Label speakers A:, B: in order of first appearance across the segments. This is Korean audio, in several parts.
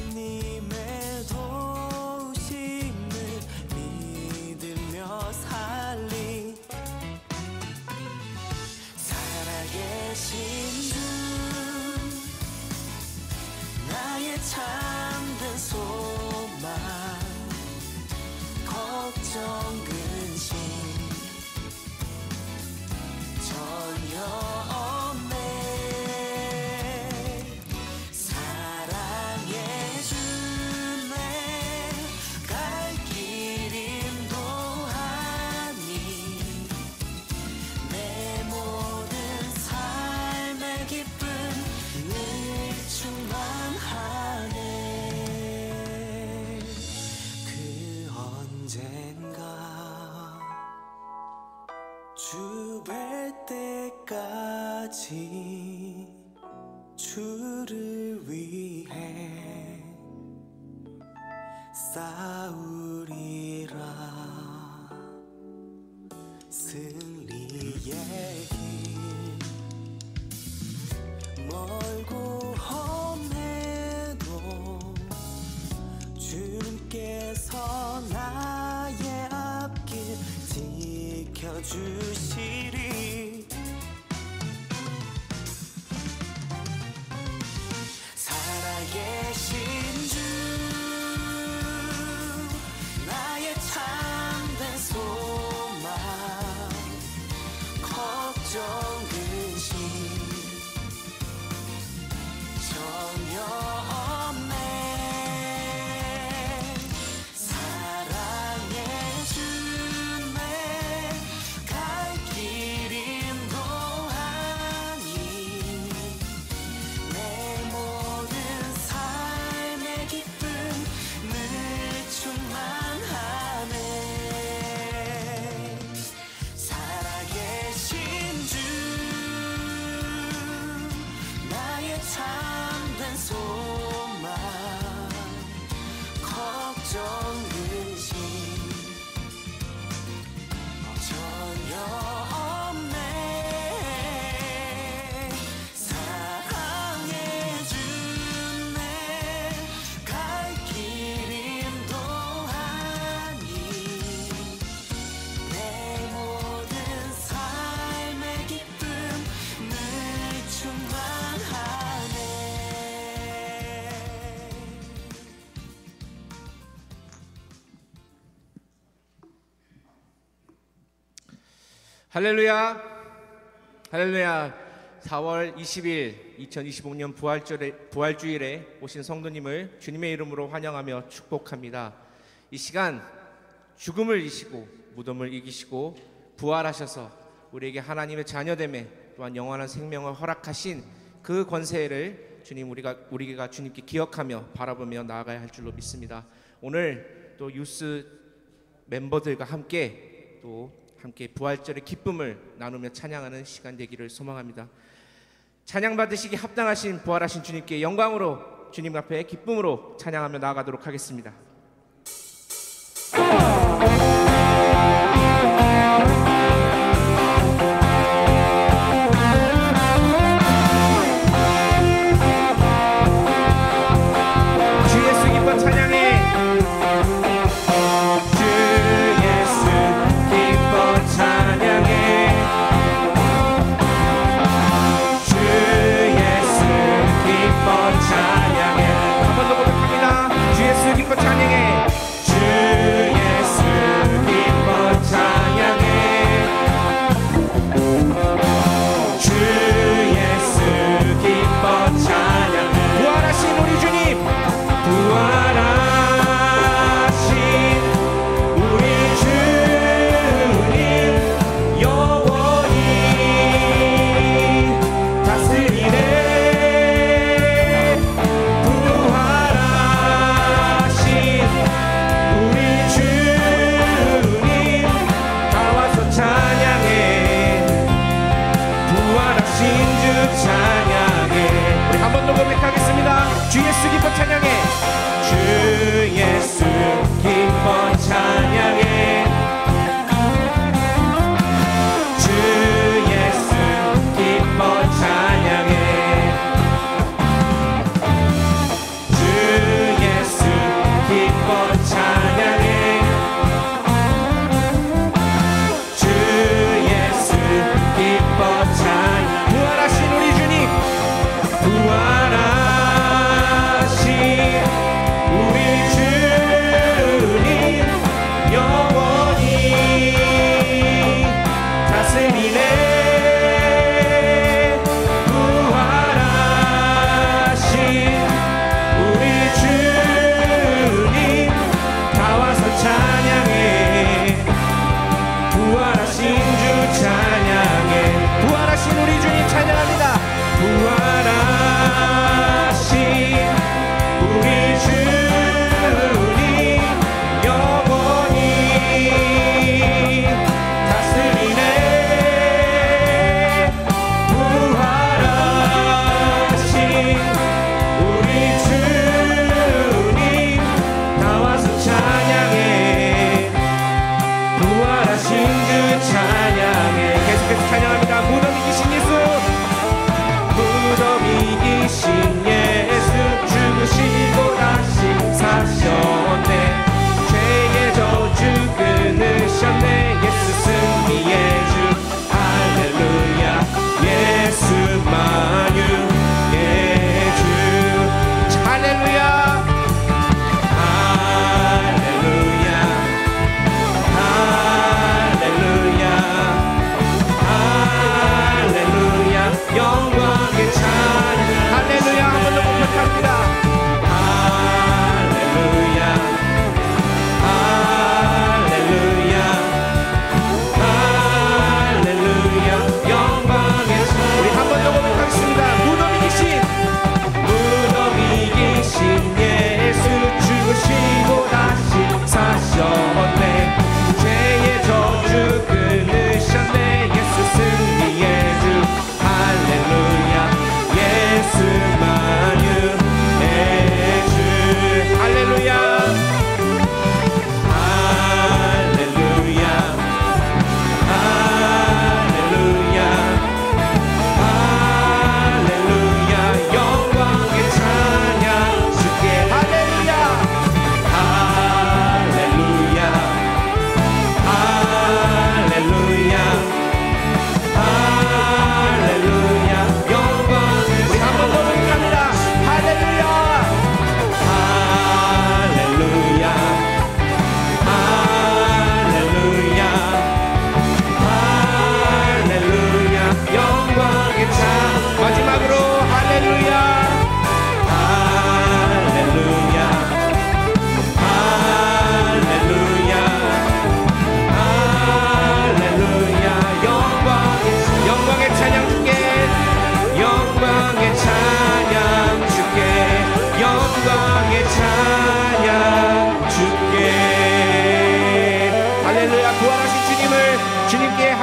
A: 주님의 도우심을 믿으며 살리 살아계신 주 나의 참된 소망 걱정 근심 전혀 없네 사랑해 주네 갈 길 인도하니 내 모든 삶의 기쁨 늘 충만하네 그 언젠가 주 뵐 때까지 주를 위해 싸우리라 승리의 길 멀고 험해도 주님께서 나의 앞길 지켜주시리 살아계신 주 나의 참된 소망 걱정 근심 전혀 없네 사랑해 주네 갈 길 인도하니 내 모든 삶의 기쁨 늘 충만하네 살아계신 주 나의 참된 소망 걱정 근심 전혀 없네 사랑해 주네 갈 길 인도하니 내 모든 삶의 기쁨 늘 충만하네
B: 할렐루야, 할렐루야. 4월 20일 2025년 부활주일에 오신 성도님을 주님의 이름으로 환영하며 축복합니다. 이 시간 죽음을 이기시고 무덤을 이기시고 부활하셔서 우리에게 하나님의 자녀됨에 또한 영원한 생명을 허락하신 그 권세를 우리가 주님께 기억하며 바라보며 나아가야 할 줄로 믿습니다. 오늘 또 유스 멤버들과 함께 부활절의 기쁨을 나누며 찬양하는 시간 되기를 소망합니다. 찬양 받으시기 합당하신 부활하신 주님께 영광으로 주님 앞에 기쁨으로 찬양하며 나아가도록 하겠습니다. 주 예수 기뻐 찬양해. 주 예수 기뻐 찬양해. 주 예수 기뻐 찬양해. 주 예수 기뻐 찬양해. 주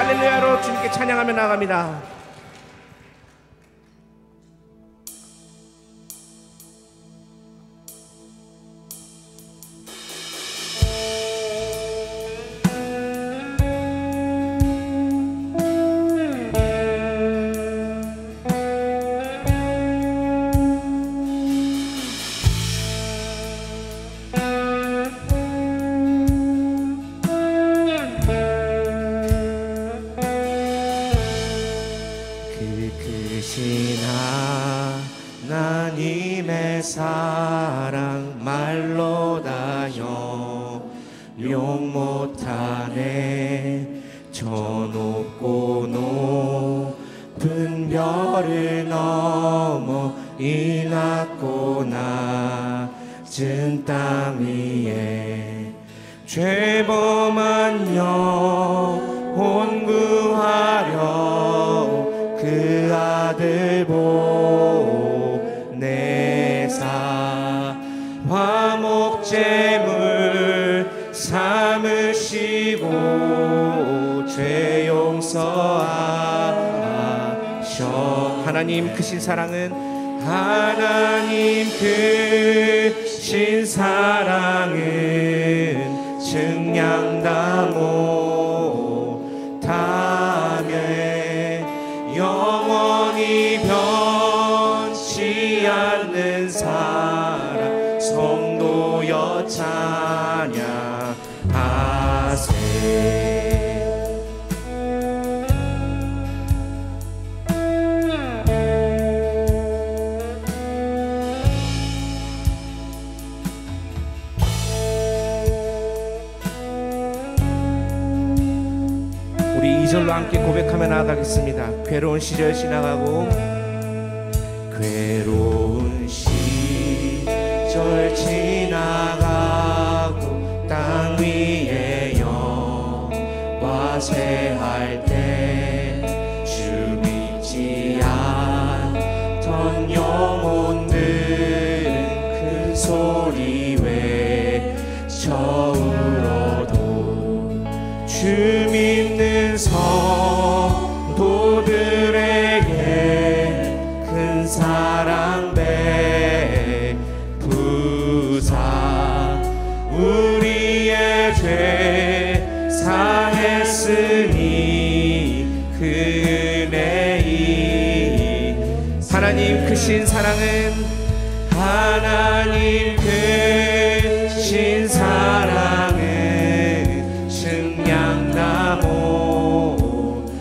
B: 할렐루야로 주님께 찬양하며 나아갑니다. 하나님의 사랑 말로 다 용 못하네. 저 높고 높은 별을 넘어 이 낮고 낮은 땅 위에 죄범한 영혼 구하려 그 아들 보내사 화목제물 삼으시고 죄 용서하셔. 하나님 크신 사랑은 하나님 크신 사랑은 증량다 못하네. 영원히 변치 않는 사랑 성도여 찬양하세. 우리 2절로 함께 고백하며 나아가겠습니다. 괴로운 시절 지나가고 괴로운 시절 지나가고 땅 위에 영화 새할 때 주 믿지 않던 영혼들은 큰 소리 외쳐 울어도 주 믿는 성도들에게 큰 사랑 베푸사 우리의 죄 사했으니 그 은혜이. 하나님 크신 사랑은 하나님 크신 사랑은 증량다 못하네.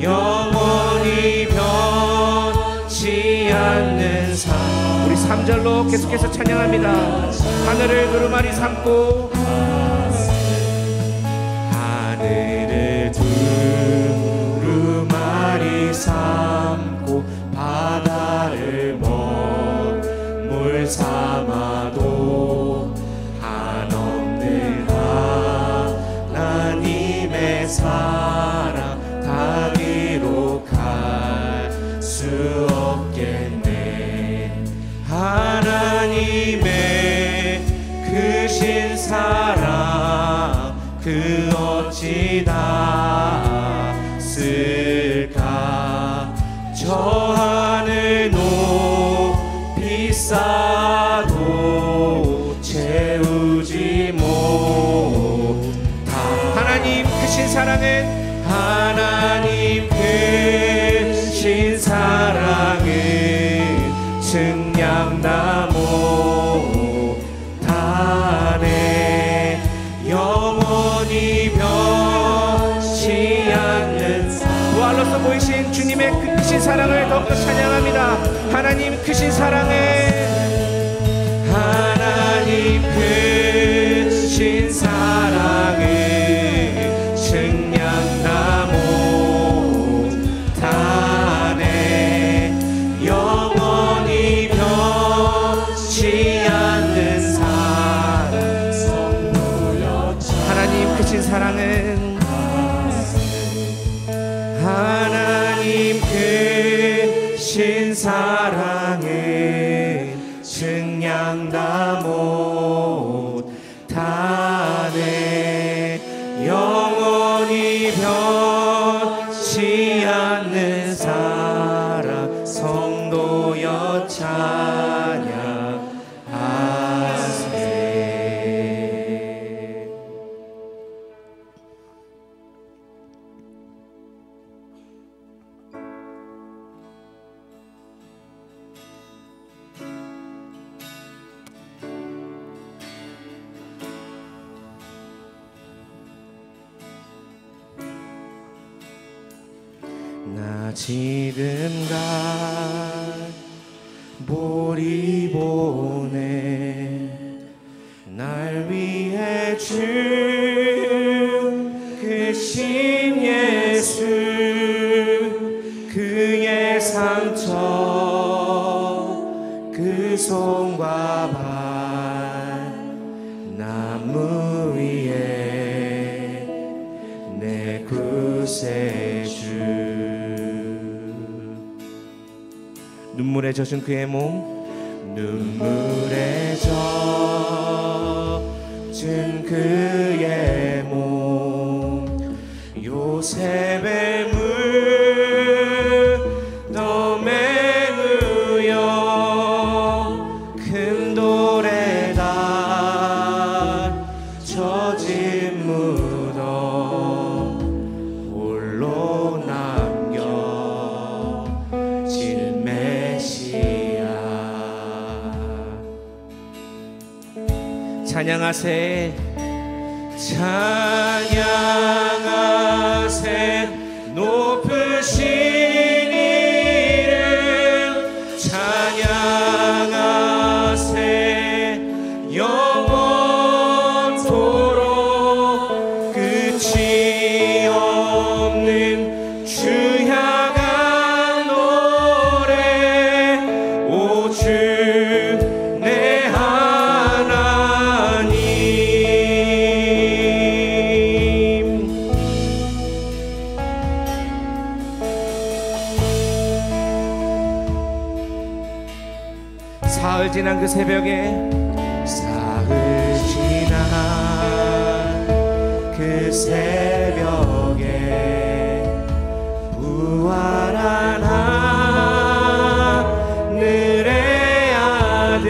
B: 영원히 변치 않는 삶. 우리 3절로 계속해서 찬양합니다. 하늘을 두루마리 삼고 하늘을 두루마리 삼고 바다를 먹물 삼아도 한없는 하나님의 사랑 다 기록할 수 없겠네. 하나님의 크신 사랑 그 어찌 닿을까. 저 하늘 높이 쌓아도 채우지 못하. 하나님 크신 사랑은 하나님 크신 사랑은 증량다 못하네. 영원히 변치 않는 부활로서 보이신 주님의 크신 사랑을 더욱더 찬양합니다. 하나님 크신 사랑은 하나님 크신 사랑은 증량다 못하네. 영원히 변치 않는 사랑 성도여. 하나님 크신 사랑은 하나님 크신 사랑은 증량다 못하네. 지든가 보리보네 날 위해 준 크신 예수 그의 상처 그 손과 발 나무 위에 내 구세주 눈물에 젖은 그의 몸 눈물에 젖은 그의 몸 요셉의 무덤에 누여 큰 돌에다 젖은 무덤 홀로 남겨질 메시아 찬양하세 찬양하세 높으신 이름 찬양하세 영원토록 끝이 없는 주 향한 노래 오 주 내 하나님 사흘 지난 그 새벽에 사흘 지난 그 새벽에 부활한 하늘의 아들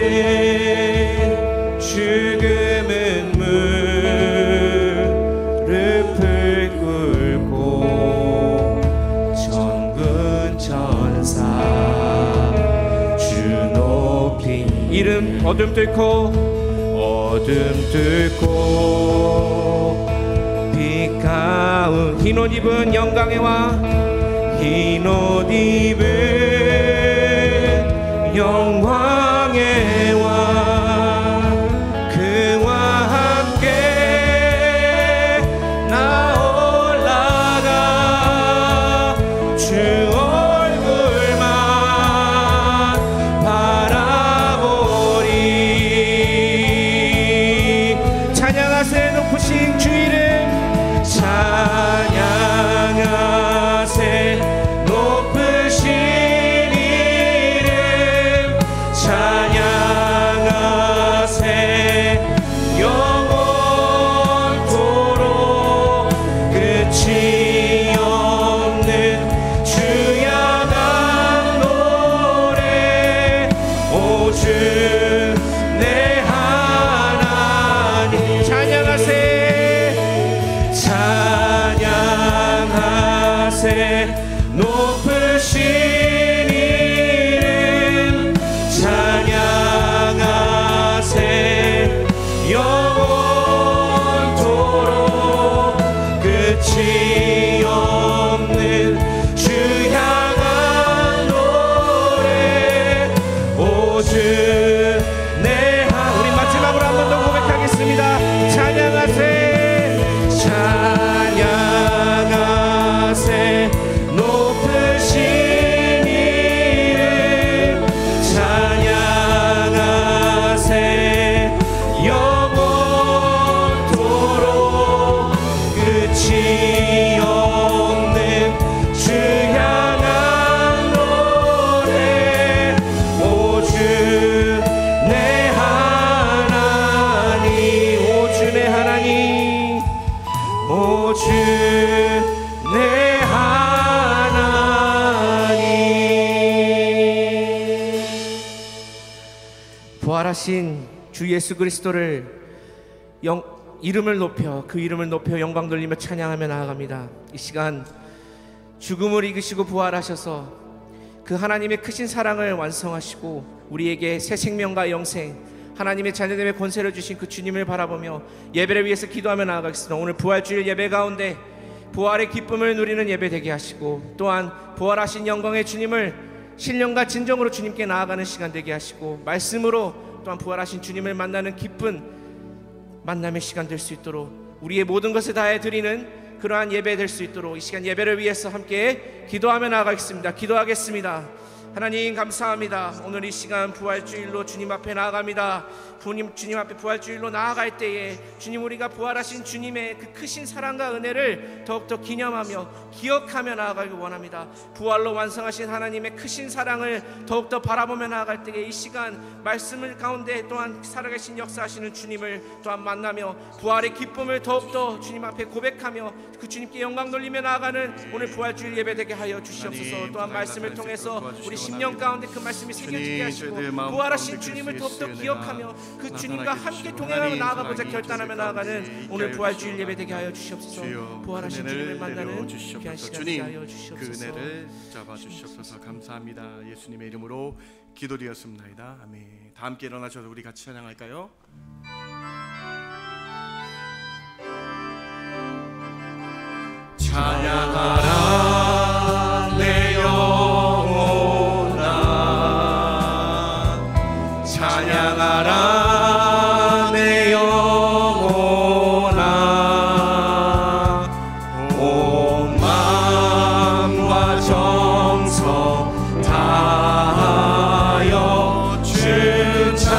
B: 죽음은 무릎을 꿇고 천군 천사 주 높이 이름 어둠 뚫고 빛 가운 흰 옷 입은 영광의 왕 흰 옷 입은 영광의 왕 그와 함께 나 올라가 주 얼굴만 바라보리 찬양하세 높으신 주 이름 찬양하세 높으신 이름 찬양하세 영원토록 끝이 없는 주 향한 노래 오 주 내 하나님 찬양하세 찬양하세 높으신 이름 찬양하세 영원토록 끝이 없는 주 향한 노래 오 주 내 하나님 우리 마지막으로 한 번 더 고백하겠습니다 찬양하세 찬양하세 높으신 이름 찬양하세 영원토록 끝이 없는 주 향한 노래 오 주 내 하나님 오 주 내 하나님 오 주 내 하나님 부활하신 주 예수 그리스도를 이름을 높여 그 이름을 높여 영광 돌리며 찬양하며 나아갑니다. 이 시간 죽음을 이기시고 부활하셔서 그 하나님의 크신 사랑을 완성하시고 우리에게 새 생명과 영생 하나님의 자녀됨의 권세를 주신 그 주님을 바라보며 예배를 위해서 기도하며 나아가겠습니다. 오늘 부활주일 예배 가운데 부활의 기쁨을 누리는 예배 되게 하시고, 또한 부활하신 영광의 주님을 신령과 진정으로 주님께 나아가는 시간 되게 하시고, 말씀으로 또한 부활하신 주님을 만나는 기쁜 만남의 시간 될 수 있도록 우리의 모든 것을 다해 드리는 그러한 예배 될 수 있도록 이 시간 예배를 위해서 함께 기도하며 나아가겠습니다. 기도하겠습니다. 하나님 감사합니다. 오늘 이 시간 부활주일로 주님 앞에 나아갑니다. 주님 앞에 부활주일로 나아갈 때에 주님, 우리가 부활하신 주님의 그 크신 사랑과 은혜를 더욱더 기념하며 기억하며 나아가길 원합니다. 부활로 완성하신 하나님의 크신 사랑을 더욱더 바라보며 나아갈 때에 이 시간 말씀을 가운데 또한 살아계신 역사하시는 주님을 또한 만나며 부활의 기쁨을 더욱더 주님 앞에 고백하며 그 주님께 영광 돌리며 나아가는 오늘 부활주일 예배 되게 하여 주시옵소서. 또한 말씀을 통해서 우리 심령 가운데 그 말씀이 새겨지게 하시고, 부활하신 주님을 더욱더 기억하며 그 주님과 함께 동행하며 나아가고자 결단하며 나아가는 오늘 부활주일 예배 되게 하여 주시옵소서. 부활하신 주님을 만나는 귀한 시간 되게 하여 주시옵소서.
C: 그 은혜를 잡아 주시옵소서. 감사합니다. 예수님의 이름으로 기도드렸습니다. 아멘. 다 함께 일어나셔서 우리 같이 찬양할까요? 찬양하라 내 영혼아, 찬양하라 내 영혼아, 온 마음과 정성 다하여 주 찬양하라.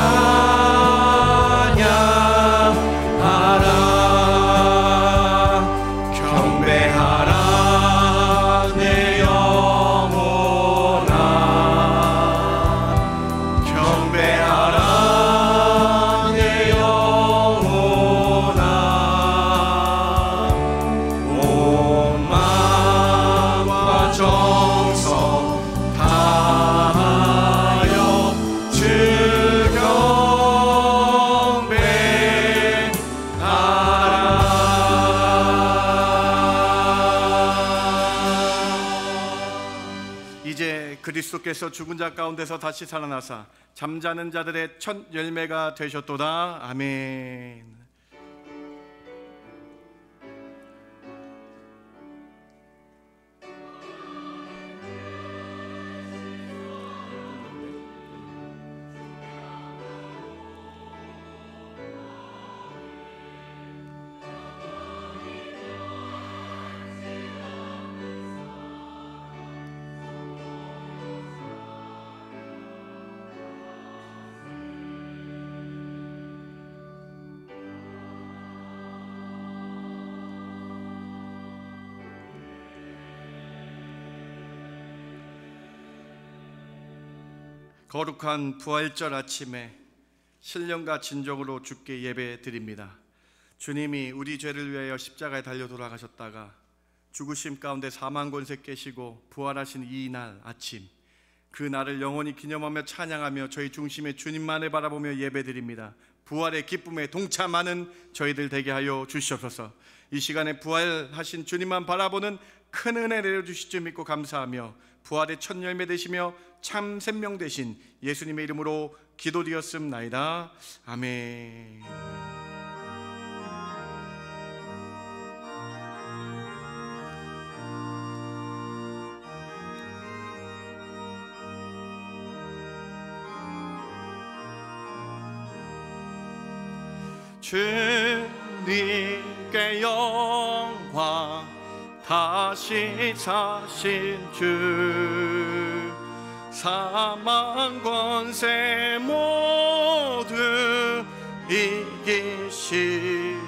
C: 경배하라 내 영혼아, 경배하라 내 영혼아, 온 마음과 정성 다하여 주 경배하라. 이제 그리스도께서 죽은 자 가운데서 다시 살아나사 잠자는 자들의 첫 열매가 되셨도다. 아멘. 거룩한 부활절 아침에 신령과 진정으로 주께 예배 드립니다. 주님이 우리 죄를 위하여 십자가에 달려 돌아가셨다가 죽으심 가운데 사망 권세 깨시고 부활하신 이 날 아침, 그 날을 영원히 기념하며 찬양하며 저희 중심에 주님만을 바라보며 예배 드립니다. 부활의 기쁨에 동참하는 저희들 되게 하여 주시옵소서. 이 시간에 부활하신 주님만 바라보는 큰 은혜 내려주실 줄 믿고 감사하며 부활의 첫 열매 되시며 참 생명 되신 예수님의 이름으로 기도드렸습나이다. 아멘. 주님께 영광, 다시 사신 주, 사망 권세 모두 이기시었네.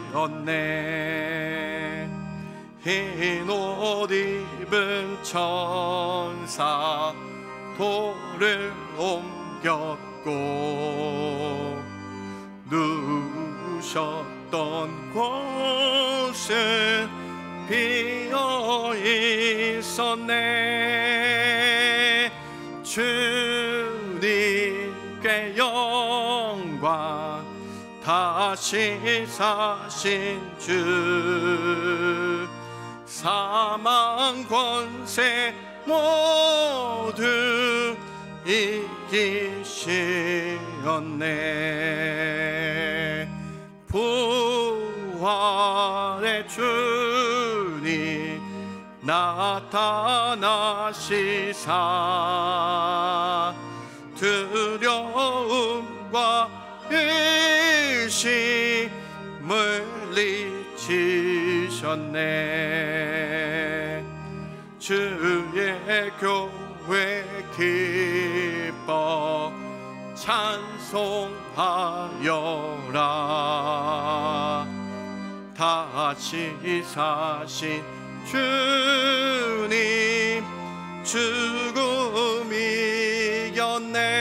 C: 흰 옷 입은 천사 돌을 옮겼고 누우셨던 곳은 비어 있었네. 주님께 영광, 다시 사신 주, 사망 권세 모두 이기시었네. 부활의 주님 나타나시사 두려움과 의심을 잊히셨네. 주의 교회 기뻐 찬송하여라. 다시 사신 주님 죽음 이겼네.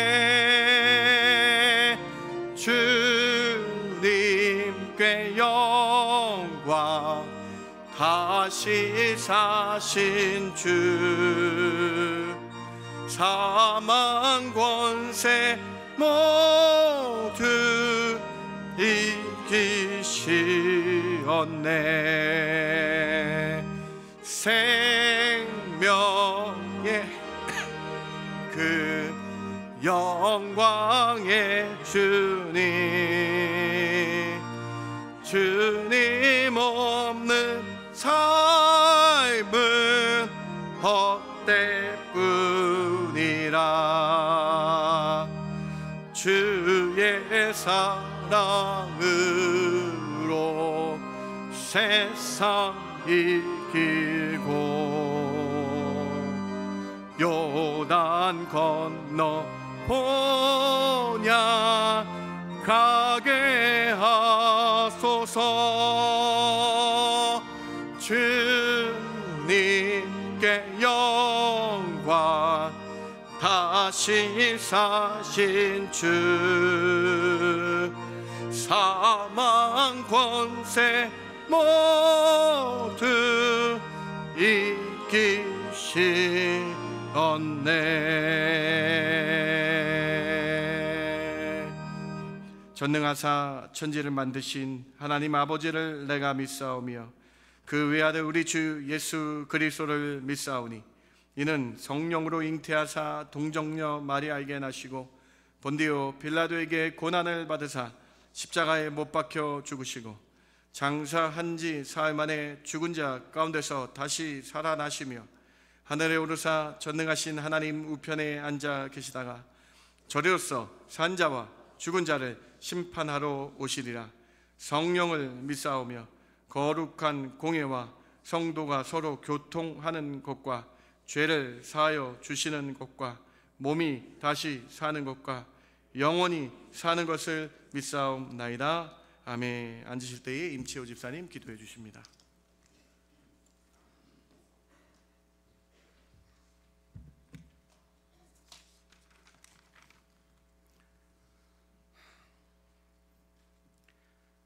C: 주님께 영광. 다시 사신 주 사망 권세 모두 이기시었네. 생명의 그 영광의 주님 없는 삶은 헛되뿐이라. 주의 사랑으로 세상 이기고 요단 건너 번약하게 하소서. 주님께 영광. 다시 사신 주 사망 권세 모두 이기셨네. 전능하사 천지를 만드신 하나님 아버지를 내가 믿사오며 그 외아들 우리 주 예수 그리스도를 믿사오니 이는 성령으로 잉태하사 동정녀 마리아에게 나시고 본디오 빌라도에게 고난을 받으사 십자가에 못 박혀 죽으시고 장사한 지 사흘 만에 죽은 자 가운데서 다시 살아나시며 하늘에 오르사 전능하신 하나님 우편에 앉아 계시다가 저리로서 산자와 죽은 자를 심판하러 오시리라. 성령을 믿사오며 거룩한 공예와 성도가 서로 교통하는 것과 죄를 사하여 주시는 것과 몸이 다시 사는 것과 영원히 사는 것을 믿사옵나이다. 아멘. 앉으실 때에 임치호 집사님 기도해 주십니다.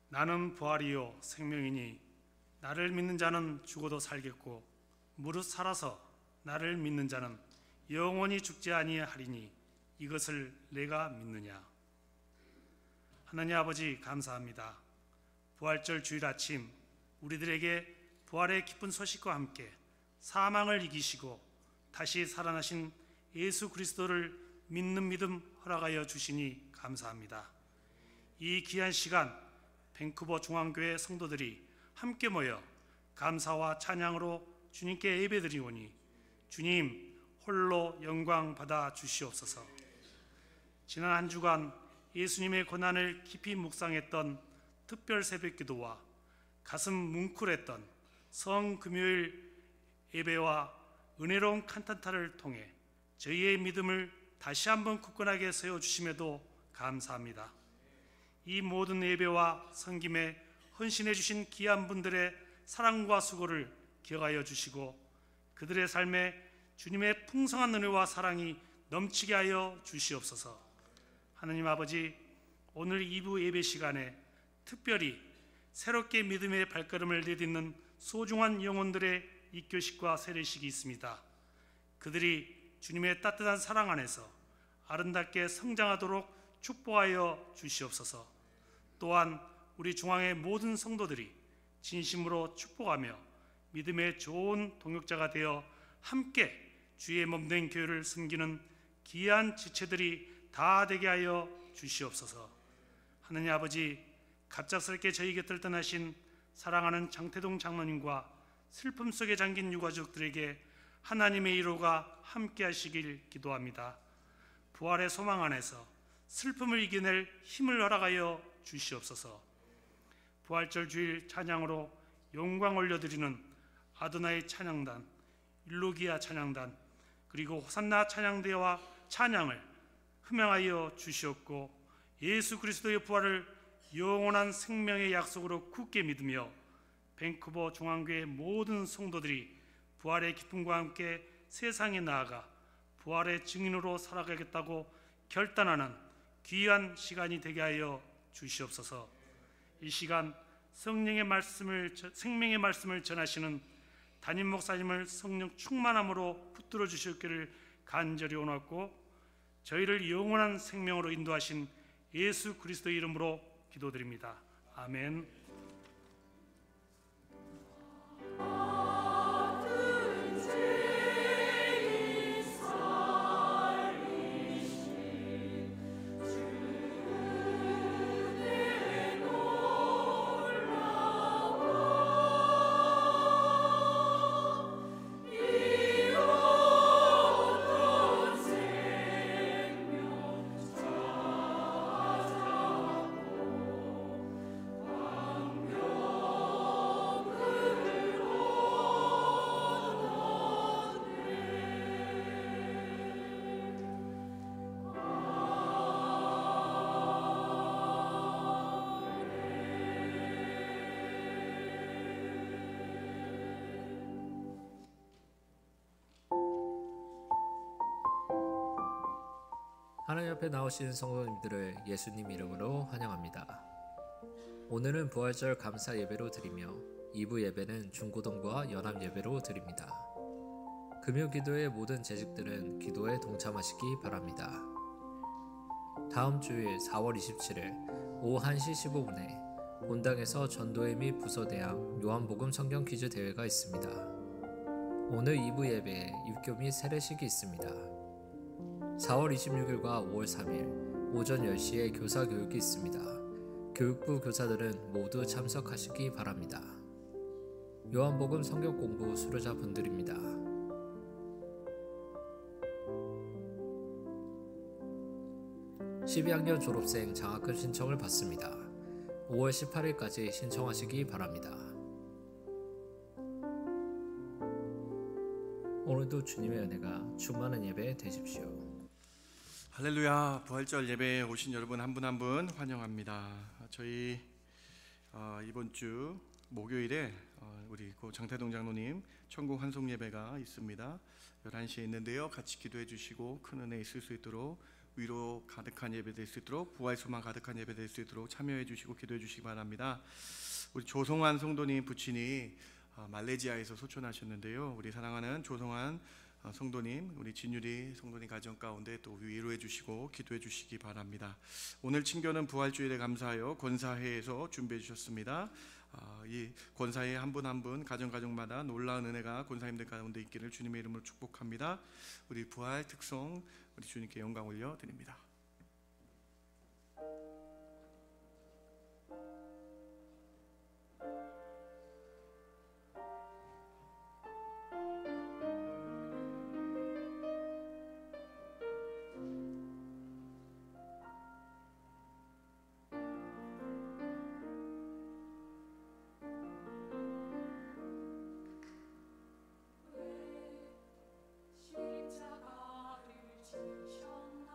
D: 나는 부활이요 생명이니 나를 믿는 자는 죽어도 살겠고 무릇 살아서 나를 믿는 자는 영원히 죽지 아니하리니 이것을 내가 믿느냐. 하나님 아버지 감사합니다. 부활절 주일 아침 우리들에게 부활의 기쁜 소식과 함께 사망을 이기시고 다시 살아나신 예수 그리스도를 믿는 믿음 허락하여 주시니 감사합니다. 이 귀한 시간 밴쿠버 중앙교회 성도들이 함께 모여 감사와 찬양으로 주님께 예배드리오니 주님 홀로 영광 받아 주시옵소서. 지난 한 주간 예수님의 고난을 깊이 묵상했던 특별 새벽기도와 가슴 뭉클했던 성금요일 예배와 은혜로운 칸타타를 통해 저희의 믿음을 다시 한번 굳건하게 세워주심에도 감사합니다. 이 모든 예배와 섬김에 헌신해 주신 귀한 분들의 사랑과 수고를 기억하여 주시고 그들의 삶에 주님의 풍성한 은혜와 사랑이 넘치게 하여 주시옵소서. 하나님 아버지, 오늘 2부 예배 시간에 특별히 새롭게 믿음의 발걸음을 내딛는 소중한 영혼들의 입교식과 세례식이 있습니다. 그들이 주님의 따뜻한 사랑 안에서 아름답게 성장하도록 축복하여 주시옵소서. 또한 우리 중앙의 모든 성도들이 진심으로 축복하며 믿음의 좋은 동역자가 되어 함께 주의 몸된 교회를 섬기는 귀한 지체들이 다 되게 하여 주시옵소서. 하느님 아버지, 갑작스럽게 저희 곁을 떠나신 사랑하는 장태동 장로님과 슬픔 속에 잠긴 유가족들에게 하나님의 위로가 함께 하시길 기도합니다. 부활의 소망 안에서 슬픔을 이겨낼 힘을 허락하여 주시옵소서. 부활절 주일 찬양으로 영광 올려드리는 아도나이 찬양단, 일로기아 찬양단, 그리고 호산나 찬양대와 찬양을 흠양하여 주시옵고, 예수 그리스도의 부활을 영원한 생명의 약속으로 굳게 믿으며 밴쿠버 중앙교회 모든 성도들이 부활의 기쁨과 함께 세상에 나아가 부활의 증인으로 살아가겠다고 결단하는 귀한 시간이 되게 하여 주시옵소서. 이 시간 생명의 말씀을 전하시는 담임 목사님을 성령 충만함으로 붙들어 주시기를 간절히 원하고, 저희를 영원한 생명으로 인도하신 예수 그리스도의 이름으로 기도드립니다. 아멘.
E: 하나님 앞에 나오신 성도님들을 예수님 이름으로 환영합니다. 오늘은 부활절 감사 예배로 드리며 2부 예배는 중고등부와 연합 예배로 드립니다. 금요 기도의 모든 재직들은 기도에 동참하시기 바랍니다. 다음 주일 4월 27일 오후 1시 15분에 본당에서 전도회 및 부서대항 요한복음 성경 퀴즈 대회가 있습니다. 오늘 2부 예배에 유교 및 세례식이 있습니다. 4월 26일과 5월 3일 오전 10시에 교사 교육이 있습니다. 교육부 교사들은 모두 참석하시기 바랍니다. 요한복음 성경 공부 수료자분들입니다. (12학년) 졸업생 장학금 신청을 받습니다. 5월 18일까지 신청하시기 바랍니다. 오늘도 주님의 은혜가 충만한 예배 되십시오.
C: 할렐루야. 부활절 예배에 오신 여러분 한 분 한 분 환영합니다. 저희 이번 주 목요일에 우리 장태동 장로님 천국 환송 예배가 있습니다. 11시에 있는데요, 같이 기도해 주시고 큰 은혜 있을 수 있도록, 위로 가득한 예배 될 수 있도록, 부활 소망 가득한 예배 될 수 있도록 참여해 주시고 기도해 주시기 바랍니다. 우리 조성환 성도님 부친이 말레이시아에서 소천하셨는데요, 우리 사랑하는 조성환 성도님, 우리 진유리 성도님 가정 가운데 또 위로해 주시고 기도해 주시기 바랍니다. 오늘 친교는 부활주일에 감사하여 권사회에서 준비해 주셨습니다. 이 권사회 한 분 한 분 가정마다 놀라운 은혜가 권사님들 가운데 있기를 주님의 이름으로 축복합니다. 우리 부활 특송 우리 주님께 영광 올려 드립니다.
A: 십자가를 지셨나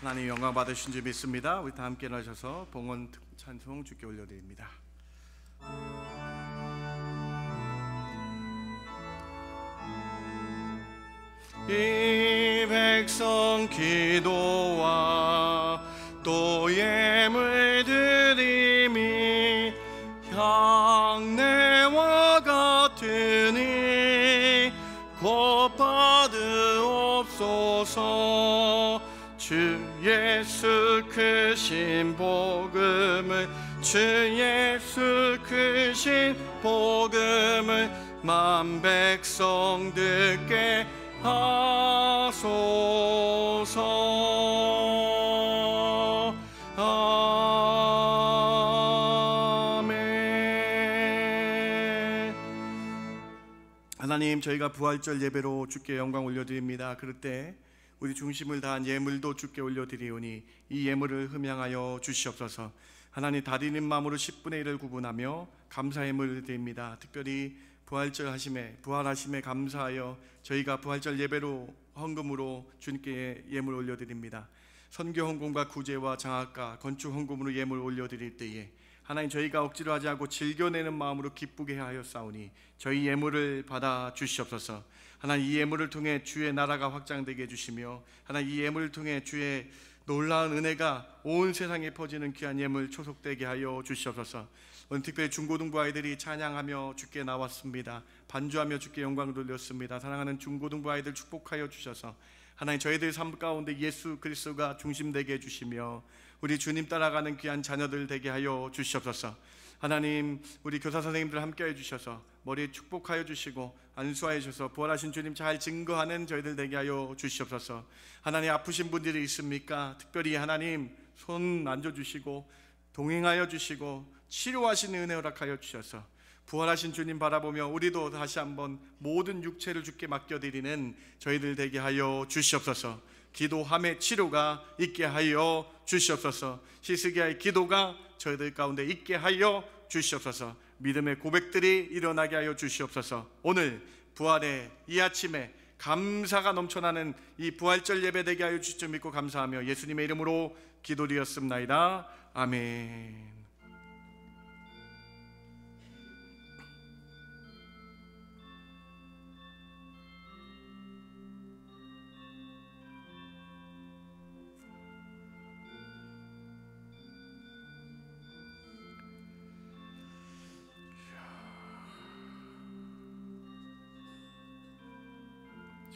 C: 하나님 영광 받으신 줄 믿습니다. 우리 다 함께 나셔서 봉헌 찬송 주께 올려드립니다. 이 백성 기도와 또 예물 드림이 향내와 같으니 곧 받으옵소서. 주 예수 크신 복음을, 주 예수 크신 복음을 만 백성 듣게 하소서. 아멘. 하나님, 저희가 부활절 예배로 주께 영광 올려드립니다. 그럴 때 우리 중심을 다한 예물도 주께 올려드리오니 이 예물을 흠양하여 주시옵소서. 하나님, 다리는 마음으로 10분의 1을 구분하며 감사 예물을 드립니다. 특별히 부활하심에 감사하여 저희가 부활절 예배로 헌금으로 주님께 예물 올려드립니다. 선교 헌금과 구제와 장학과 건축 헌금으로 예물 올려드릴 때에 하나님, 저희가 억지로 하지 않고 즐겨내는 마음으로 기쁘게 하여 싸우니 저희 예물을 받아 주시옵소서. 하나님, 이 예물을 통해 주의 나라가 확장되게 해주시며 하나님, 이 예물을 통해 주의 놀라운 은혜가 온 세상에 퍼지는 귀한 예물 초속되게 하여 주시옵소서. 오늘 특별히 중고등부 아이들이 찬양하며 주께 나왔습니다. 반주하며 주께 영광을 돌렸습니다. 사랑하는 중고등부 아이들 축복하여 주셔서 하나님, 저희들 삶 가운데 예수 그리스도가 중심되게 해주시며 우리 주님 따라가는 귀한 자녀들 되게 하여 주시옵소서. 하나님, 우리 교사 선생님들 함께 해주셔서 머리에 축복하여 주시고 안수하여 주셔서 부활하신 주님 잘 증거하는 저희들 되게 하여 주시옵소서. 하나님, 아프신 분들이 있습니까? 특별히 하나님 손 만져주시고 동행하여 주시고 치료하시는 은혜 허락하여 주셔서 부활하신 주님 바라보며 우리도 다시 한번 모든 육체를 주께 맡겨드리는 저희들 되게 하여 주시옵소서. 기도함의 치료가 있게 하여 주시옵소서. 히스기야의 기도가 저희들 가운데 있게 하여 주시옵소서. 믿음의 고백들이 일어나게 하여 주시옵소서. 오늘 부활의 이 아침에 감사가 넘쳐나는 이 부활절 예배 되게 하여 주실 줄 믿고 감사하며 예수님의 이름으로 기도드렸습나이다. 아멘.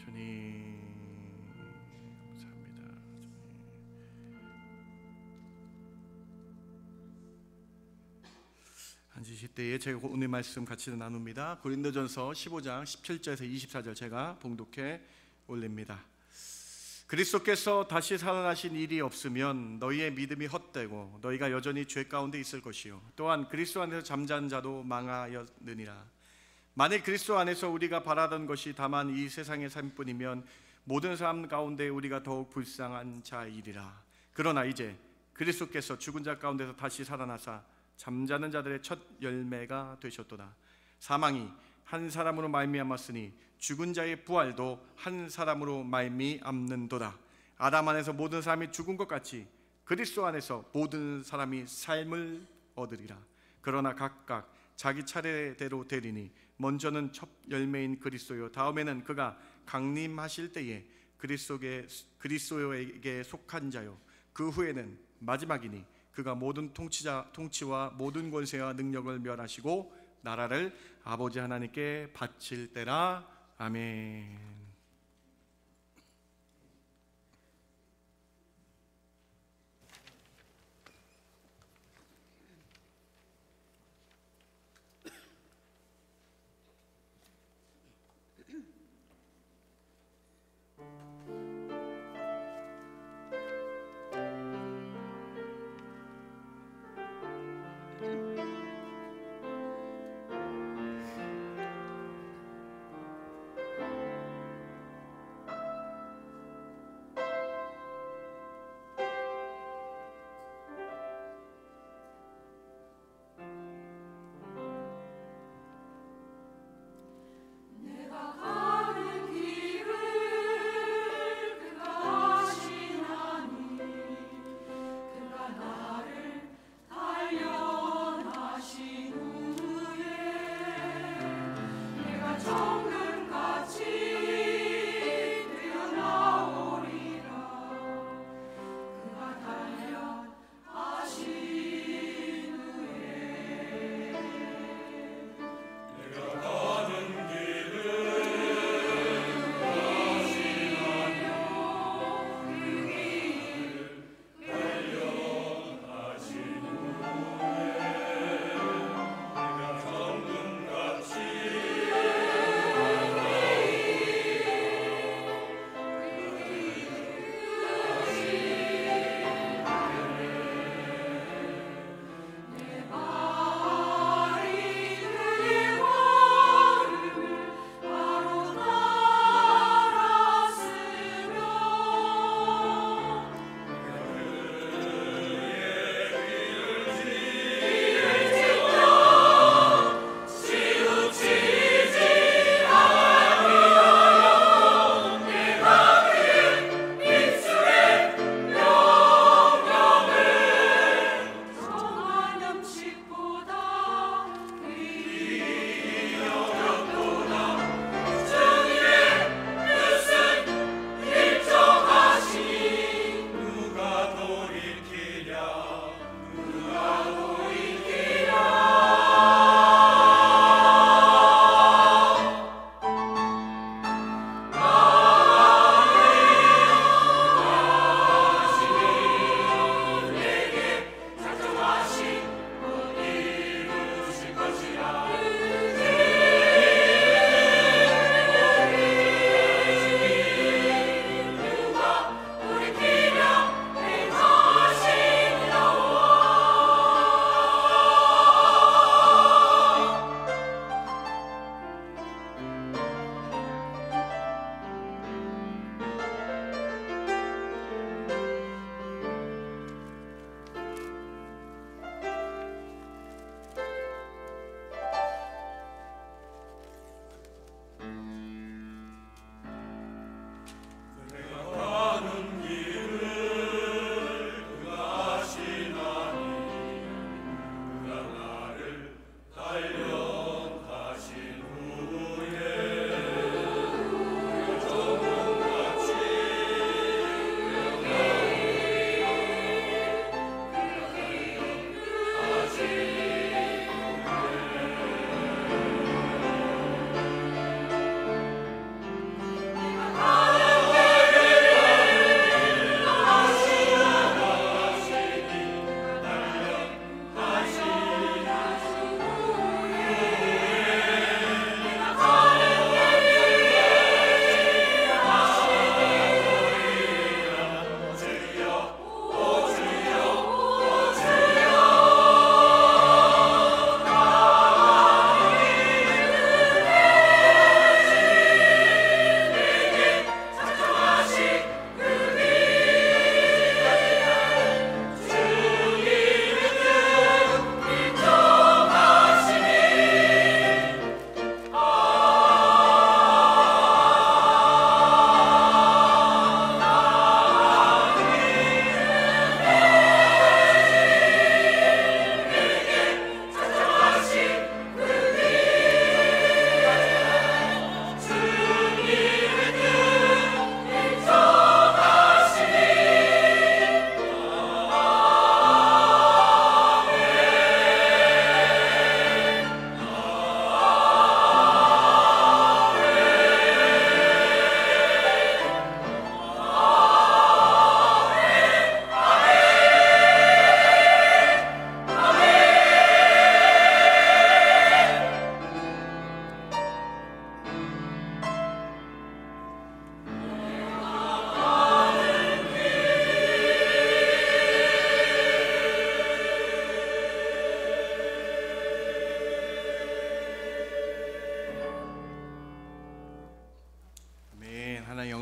C: 주님 감사합니다. 앉으실 때에 제가 오늘 말씀 같이 나눕니다. 고린도전서 15장 17절에서 24절 제가 봉독해 올립니다. 그리스도께서 다시 살아나신 일이 없으면 너희의 믿음이 헛되고 너희가 여전히 죄 가운데 있을 것이요 또한 그리스도 안에서 잠자는 자도 망하였느니라. 만일 그리스도 안에서 우리가 바라던 것이 다만 이 세상의 삶뿐이면 모든 사람 가운데 우리가 더욱 불쌍한 자이리라. 그러나 이제 그리스도께서 죽은 자 가운데서 다시 살아나사 잠자는 자들의 첫 열매가 되셨도다. 사망이 한 사람으로 말미암았으니 죽은 자의 부활도 한 사람으로 말미암는도다. 아담 안에서 모든 사람이 죽은 것 같이 그리스도 안에서 모든 사람이 삶을 얻으리라. 그러나 각각 자기 차례대로 되리니 먼저는 첫 열매인 그리스도요 다음에는 그가 강림하실 때에 그리스도에게 속한 자요 그 후에는 마지막이니 그가 모든 통치와 모든 권세와 능력을 멸하시고 나라를 아버지 하나님께 바칠 때라. 아멘.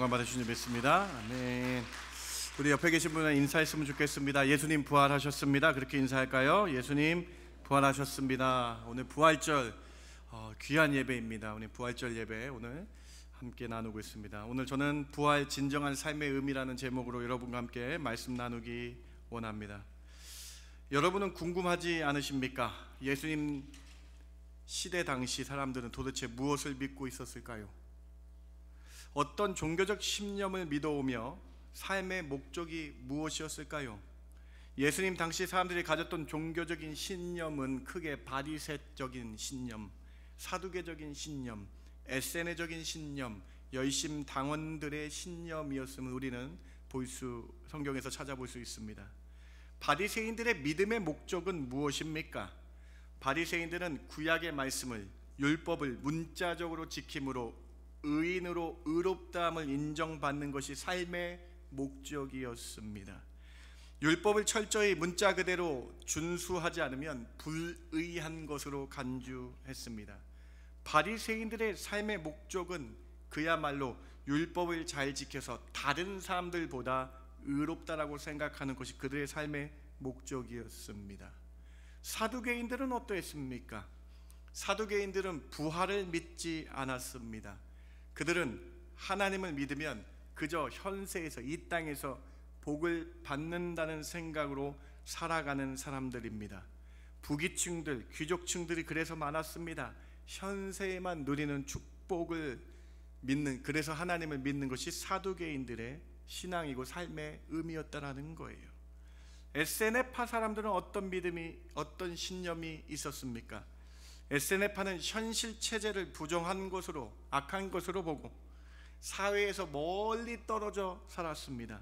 C: 영광 받으신 줄 믿습니다. 아멘. 우리 옆에 계신 분은 인사했으면 좋겠습니다. 예수님 부활하셨습니다. 그렇게 인사할까요? 예수님 부활하셨습니다. 오늘 부활절 귀한 예배입니다. 오늘 부활절 예배 오늘 함께 나누고 있습니다. 오늘 저는 부활 진정한 삶의 의미라는 제목으로 여러분과 함께 말씀 나누기 원합니다. 여러분은 궁금하지 않으십니까? 예수님 시대 당시 사람들은 도대체 무엇을 믿고 있었을까요? 어떤 종교적 신념을 믿어오며 삶의 목적이 무엇이었을까요? 예수님 당시 사람들이 가졌던 종교적인 신념은 크게 바리새적인 신념, 사두개적인 신념, 에세네적인 신념, 열심 당원들의 신념이었음을 우리는 성경에서 찾아볼 수 있습니다. 바리새인들의 믿음의 목적은 무엇입니까? 바리새인들은 구약의 말씀을, 율법을 문자적으로 지킴으로 의인으로 의롭다함을 인정받는 것이 삶의 목적이었습니다. 율법을 철저히 문자 그대로 준수하지 않으면 불의한 것으로 간주했습니다. 바리새인들의 삶의 목적은 그야말로 율법을 잘 지켜서 다른 사람들보다 의롭다라고 생각하는 것이 그들의 삶의 목적이었습니다. 사두개인들은 어떠했습니까? 사두개인들은 부활을 믿지 않았습니다. 그들은 하나님을 믿으면 그저 현세에서 이 땅에서 복을 받는다는 생각으로 살아가는 사람들입니다. 부귀층들, 귀족층들이 그래서 많았습니다. 현세에만 누리는 축복을 믿는, 그래서 하나님을 믿는 것이 사두개인들의 신앙이고 삶의 의미였다라는 거예요. 에세네파 사람들은 어떤 믿음이, 어떤 신념이 있었습니까? 에세네파는 현실 체제를 부정한 것으로, 악한 것으로 보고 사회에서 멀리 떨어져 살았습니다.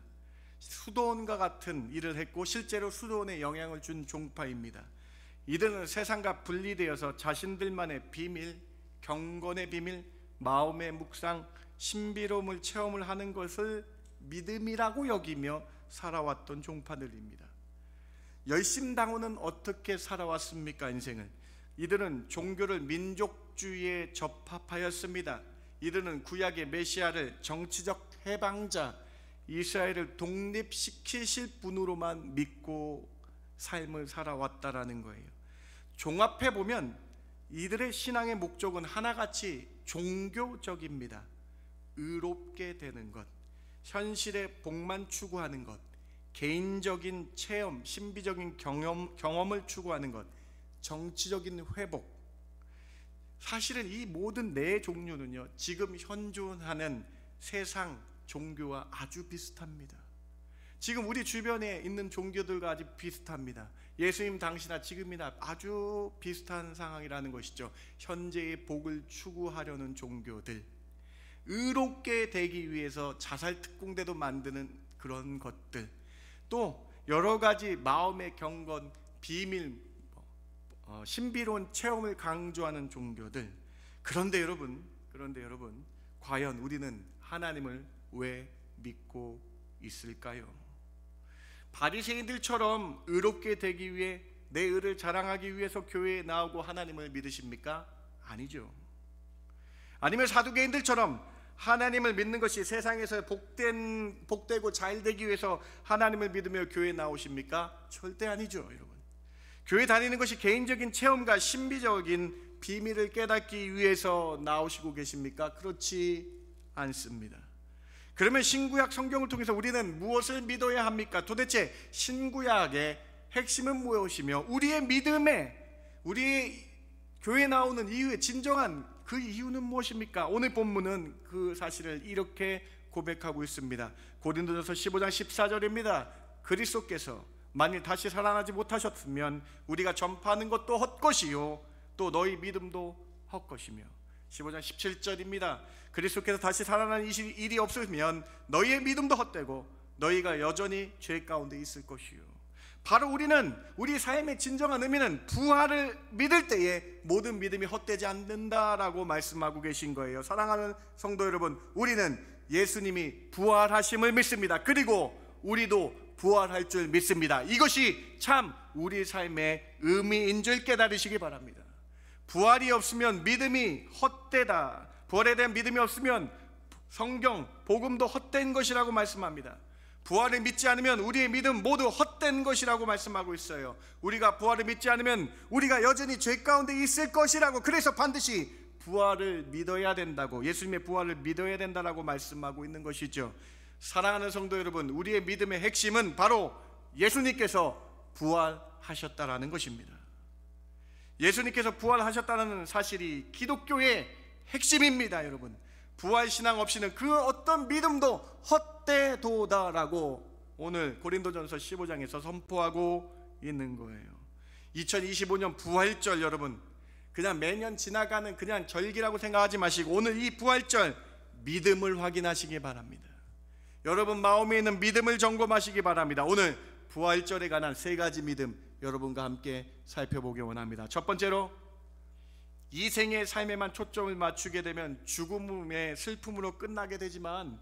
C: 수도원과 같은 일을 했고 실제로 수도원에 영향을 준 종파입니다. 이들은 세상과 분리되어서 자신들만의 비밀, 경건의 비밀, 마음의 묵상, 신비로움을 체험을 하는 것을 믿음이라고 여기며 살아왔던 종파들입니다. 열심당원은 어떻게 살아왔습니까? 인생을. 이들은 종교를 민족주의에 접합하였습니다. 이들은 구약의 메시아를 정치적 해방자, 이스라엘을 독립시키실 분으로만 믿고 삶을 살아왔다라는 거예요. 종합해 보면 이들의 신앙의 목적은 하나같이 종교적입니다. 의롭게 되는 것, 현실의 복만 추구하는 것, 개인적인 체험, 신비적인 경험을 추구하는 것, 정치적인 회복. 사실은 이 모든 네 종류는요, 지금 현존하는 세상 종교와 아주 비슷합니다. 지금 우리 주변에 있는 종교들과 아주 비슷합니다. 예수님 당시나 지금이나 아주 비슷한 상황이라는 것이죠. 현재의 복을 추구하려는 종교들, 의롭게 되기 위해서 자살 특공대도 만드는 그런 것들, 또 여러 가지 마음의 경건, 비밀, 신비로운 체험을 강조하는 종교들. 그런데 여러분, 과연 우리는 하나님을 왜 믿고 있을까요? 바리새인들처럼 의롭게 되기 위해 내 의를 자랑하기 위해서 교회에 나오고 하나님을 믿으십니까? 아니죠. 아니면 사두개인들처럼 하나님을 믿는 것이 세상에서 복되고 잘 되기 위해서 하나님을 믿으며 교회에 나오십니까? 절대 아니죠, 여러분. 교회 다니는 것이 개인적인 체험과 신비적인 비밀을 깨닫기 위해서 나오시고 계십니까? 그렇지 않습니다. 그러면 신구약 성경을 통해서 우리는 무엇을 믿어야 합니까? 도대체 신구약의 핵심은 무엇이며 우리의 믿음에, 우리의 교회에 나오는 이유의 진정한 그 이유는 무엇입니까? 오늘 본문은 그 사실을 이렇게 고백하고 있습니다. 고린도전서 15장 14절입니다. 그리스도께서 만일 다시 살아나지 못하셨으면 우리가 전파하는 것도 헛것이요 또 너희 믿음도 헛것이며. 15장 17절입니다. 그리스도께서 다시 살아나는 일이 없으면 너희의 믿음도 헛되고 너희가 여전히 죄 가운데 있을 것이요. 바로 우리는, 우리 삶의 진정한 의미는 부활을 믿을 때에 모든 믿음이 헛되지 않는다라고 말씀하고 계신 거예요. 사랑하는 성도 여러분, 우리는 예수님이 부활하심을 믿습니다. 그리고 우리도 부활할 줄 믿습니다. 이것이 참 우리 삶의 의미인 줄 깨달으시기 바랍니다. 부활이 없으면 믿음이 헛되다. 부활에 대한 믿음이 없으면 성경, 복음도 헛된 것이라고 말씀합니다. 부활을 믿지 않으면 우리의 믿음 모두 헛된 것이라고 말씀하고 있어요. 우리가 부활을 믿지 않으면 우리가 여전히 죄 가운데 있을 것이라고, 그래서 반드시 부활을 믿어야 된다고, 예수님의 부활을 믿어야 된다라고 말씀하고 있는 것이죠. 사랑하는 성도 여러분, 우리의 믿음의 핵심은 바로 예수님께서 부활하셨다라는 것입니다. 예수님께서 부활하셨다는 사실이 기독교의 핵심입니다. 여러분, 부활신앙 없이는 그 어떤 믿음도 헛되도다라고 오늘 고린도전서 15장에서 선포하고 있는 거예요. 2025년 부활절, 여러분 그냥 매년 지나가는 그냥 절기라고 생각하지 마시고 오늘 이 부활절 믿음을 확인하시기 바랍니다. 여러분 마음에 있는 믿음을 점검하시기 바랍니다. 오늘 부활절에 관한 3가지 믿음 여러분과 함께 살펴보기 원합니다. 첫 번째로, 이 생의 삶에만 초점을 맞추게 되면 죽음의 슬픔으로 끝나게 되지만,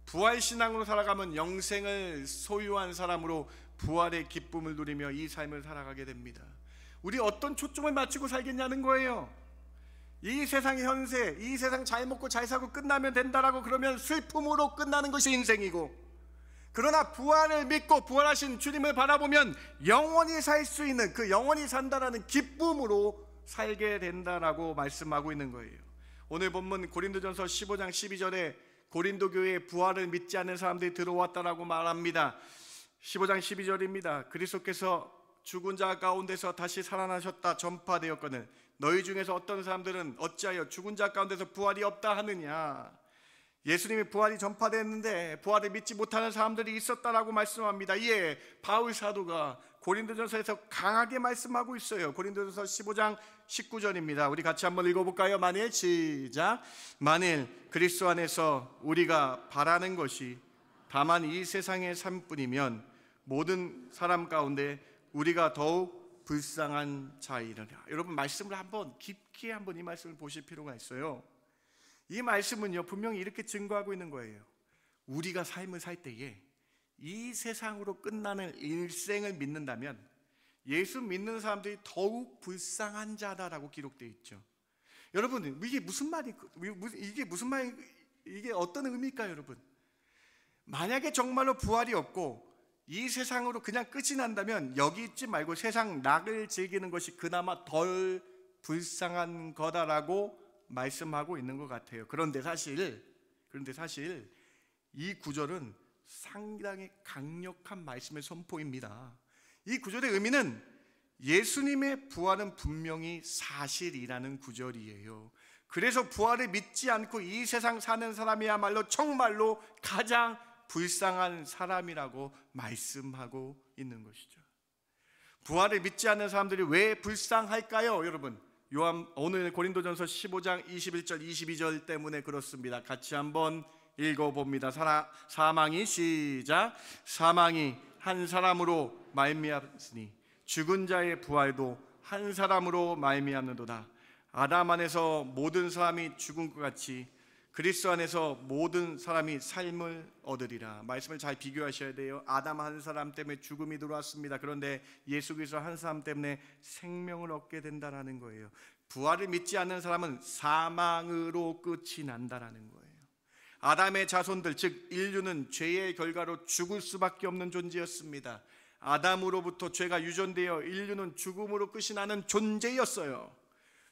C: 부활신앙으로 살아가면 영생을 소유한 사람으로 부활의 기쁨을 누리며 이 삶을 살아가게 됩니다. 우리 어떤 초점을 맞추고 살겠냐는 거예요. 이 세상의 현세, 이 세상 잘 먹고 잘 사고 끝나면 된다라고 그러면 슬픔으로 끝나는 것이 인생이고, 그러나 부활을 믿고 부활하신 주님을 바라보면 영원히 살 수 있는, 그 영원히 산다라는 기쁨으로 살게 된다라고 말씀하고 있는 거예요. 오늘 본문 고린도전서 15장 12절에 고린도 교회에 부활을 믿지 않는 사람들이 들어왔다라고 말합니다. 15장 12절입니다. 그리스도께서 죽은 자 가운데서 다시 살아나셨다 전파되었거늘 너희 중에서 어떤 사람들은 어찌하여 죽은 자 가운데서 부활이 없다 하느냐. 예수님이 부활이 전파됐는데 부활을 믿지 못하는 사람들이 있었다라고 말씀합니다. 이에 바울 사도가 고린도전서에서 강하게 말씀하고 있어요. 고린도전서 15장 19절입니다. 우리 같이 한번 읽어볼까요? 만일, 시작. 만일 그리스도 안에서 우리가 바라는 것이 다만 이 세상의 삶뿐이면 모든 사람 가운데 우리가 더욱 불쌍한 자이라. 여러분 말씀을 한번 깊게 한번 이 말씀을 보실 필요가 있어요. 이 말씀은요 분명히 이렇게 증거하고 있는 거예요. 우리가 삶을 살 때에 이 세상으로 끝나는 일생을 믿는다면 예수 믿는 사람들이 더욱 불쌍한 자다라고 기록되어 있죠. 여러분 이게 무슨 말이, 이게 어떤 의미일까요? 여러분, 만약에 정말로 부활이 없고 이 세상으로 그냥 끝이 난다면 여기 있지 말고 세상 낙을 즐기는 것이 그나마 덜 불쌍한 거다라고 말씀하고 있는 것 같아요. 그런데 사실 이 구절은 상당히 강력한 말씀의 선포입니다. 이 구절의 의미는 예수님의 부활은 분명히 사실이라는 구절이에요. 그래서 부활을 믿지 않고 이 세상 사는 사람이야말로 정말로 가장 불쌍한 사람이라고 말씀하고 있는 것이죠. 부활을 믿지 않는 사람들이 왜 불쌍할까요? 여러분, 오늘 고린도전서 15장 21절 22절 때문에 그렇습니다. 같이 한번 읽어봅니다. 사망이, 시작. 사망이 한 사람으로 말미암으니 죽은 자의 부활도 한 사람으로 말미암는도다. 아담 안에서 모든 사람이 죽은 것 같이 그리스도 안에서 모든 사람이 삶을 얻으리라. 말씀을 잘 비교하셔야 돼요. 아담 한 사람 때문에 죽음이 들어왔습니다. 그런데 예수 그리스도 한 사람 때문에 생명을 얻게 된다라는 거예요. 부활을 믿지 않는 사람은 사망으로 끝이 난다라는 거예요. 아담의 자손들, 즉 인류는 죄의 결과로 죽을 수밖에 없는 존재였습니다. 아담으로부터 죄가 유전되어 인류는 죽음으로 끝이 나는 존재였어요.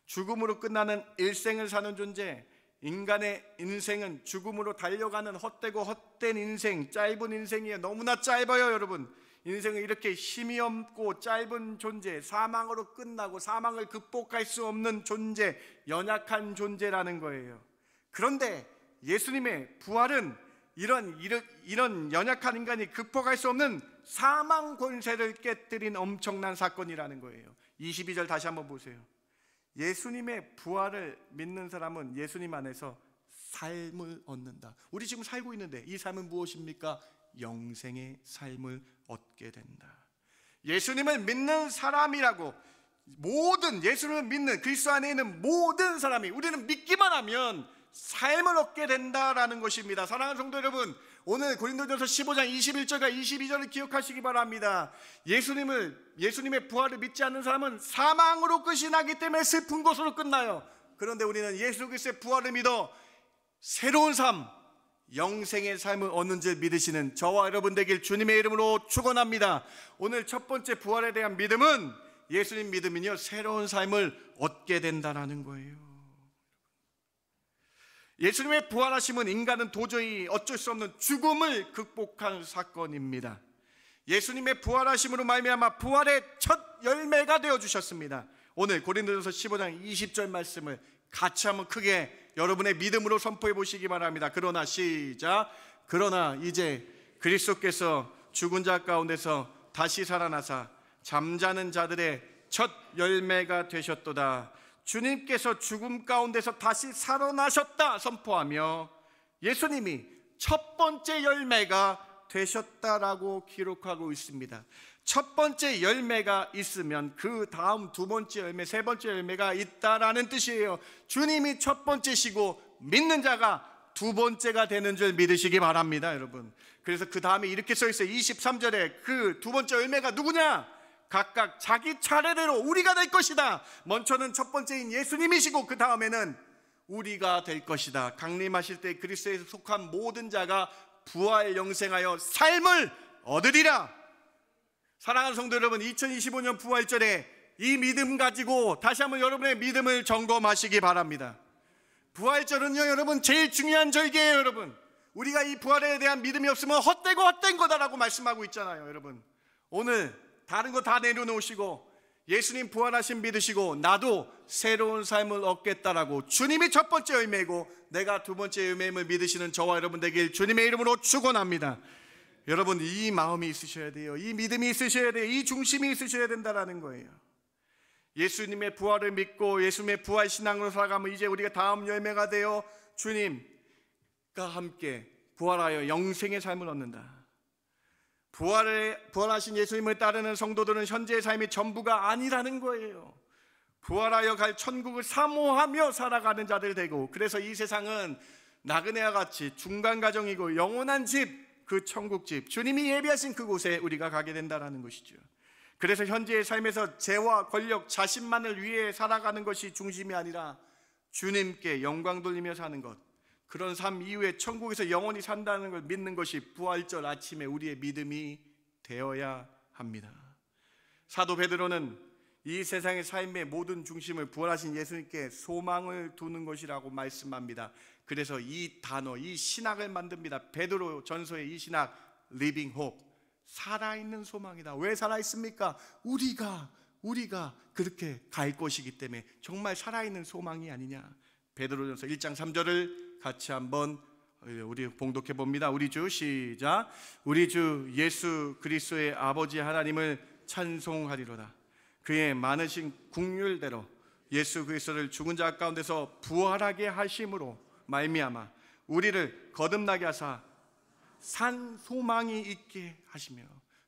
C: 죽음으로 끝나는 일생을 사는 존재, 인간의 인생은 죽음으로 달려가는 헛되고 헛된 인생, 짧은 인생이에요. 너무나 짧아요. 여러분, 인생은 이렇게 힘이 없고 짧은 존재, 사망으로 끝나고 사망을 극복할 수 없는 존재, 연약한 존재라는 거예요. 그런데 예수님의 부활은 이런 연약한 인간이 극복할 수 없는 사망 권세를 깨뜨린 엄청난 사건이라는 거예요. 22절 다시 한번 보세요. 예수님의 부활을 믿는 사람은 예수님 안에서 삶을 얻는다. 우리 지금 살고 있는데 이 삶은 무엇입니까? 영생의 삶을 얻게 된다. 예수님을 믿는 사람이라고, 모든 예수님을 믿는 그리스도 안에 있는 모든 사람이, 우리는 믿기만 하면 삶을 얻게 된다라는 것입니다. 사랑하는 성도 여러분, 오늘 고린도전서 15장 21절과 22절을 기억하시기 바랍니다. 예수님의 부활을 믿지 않는 사람은 사망으로 끝이 나기 때문에 슬픈 것으로 끝나요. 그런데 우리는 예수 그리스도의 부활을 믿어 새로운 삶, 영생의 삶을 얻는 줄 믿으시는 저와 여러분 되길 주님의 이름으로 축원합니다. 오늘 첫 번째 부활에 대한 믿음은, 예수님 믿음은요, 새로운 삶을 얻게 된다는 거예요. 예수님의 부활하심은 인간은 도저히 어쩔 수 없는 죽음을 극복한 사건입니다. 예수님의 부활하심으로 말미암아 부활의 첫 열매가 되어 주셨습니다. 오늘 고린도전서 15장 20절 말씀을 같이 한번 크게 여러분의 믿음으로 선포해 보시기 바랍니다. 그러나 시작. 그러나 이제 그리스도께서 죽은 자 가운데서 다시 살아나사 잠자는 자들의 첫 열매가 되셨도다. 주님께서 죽음 가운데서 다시 살아나셨다 선포하며 예수님이 첫 번째 열매가 되셨다라고 기록하고 있습니다. 첫 번째 열매가 있으면 그 다음 두 번째 열매, 세 번째 열매가 있다라는 뜻이에요. 주님이 첫 번째시고 믿는 자가 두 번째가 되는 줄 믿으시기 바랍니다, 여러분. 그래서 그 다음에 이렇게 써 있어요. 23절에 그 두 번째 열매가 누구냐? 각각 자기 차례대로 우리가 될 것이다. 먼저는 첫 번째인 예수님이시고 그 다음에는 우리가 될 것이다. 강림하실 때 그리스도에 속한 모든 자가 부활 영생하여 삶을 얻으리라. 사랑하는 성도 여러분, 2025년 부활절에 이 믿음 가지고 다시 한번 여러분의 믿음을 점검하시기 바랍니다. 부활절은요, 여러분, 제일 중요한 절기예요. 여러분, 우리가 이 부활에 대한 믿음이 없으면 헛되고 헛된 거다라고 말씀하고 있잖아요. 여러분, 오늘 다른 거 다 내려놓으시고 예수님 부활하신 믿으시고 나도 새로운 삶을 얻겠다라고, 주님이 첫 번째 열매고 내가 두 번째 열매임을 믿으시는 저와 여러분 되길 주님의 이름으로 축원합니다. 여러분, 이 마음이 있으셔야 돼요. 이 믿음이 있으셔야 돼요. 이 중심이 있으셔야 된다는 거예요. 예수님의 부활을 믿고 예수님의 부활 신앙으로 살아가면 이제 우리가 다음 열매가 되어 주님과 함께 부활하여 영생의 삶을 얻는다. 부활하신 예수님을 따르는 성도들은 현재의 삶이 전부가 아니라는 거예요. 부활하여 갈 천국을 사모하며 살아가는 자들 되고, 그래서 이 세상은 나그네와 같이 중간 과정이고 영원한 집, 그 천국집, 주님이 예비하신 그곳에 우리가 가게 된다는 것이죠. 그래서 현재의 삶에서 재와 권력, 자신만을 위해 살아가는 것이 중심이 아니라 주님께 영광 돌리며 사는 것, 그런 삶 이후에 천국에서 영원히 산다는 걸 믿는 것이 부활절 아침에 우리의 믿음이 되어야 합니다. 사도 베드로는 이 세상의 삶의 모든 중심을 부활하신 예수님께 소망을 두는 것이라고 말씀합니다. 그래서 이 단어, 이 신학을 만듭니다. 베드로 전서의 이 신학, Living Hope, 살아있는 소망이다. 왜 살아있습니까? 우리가 그렇게 갈 것이기 때문에 정말 살아있는 소망이 아니냐. 베드로전서 1장 3절을 같이 한번 우리 봉독해 봅니다. 우리 주 시작. 우리 주 예수 그리스도의 아버지 하나님을 찬송하리로다. 그의 많으신 긍휼대로 예수 그리스도를 죽은 자 가운데서 부활하게 하심으로 말미암아 우리를 거듭나게 하사 산 소망이 있게 하시며,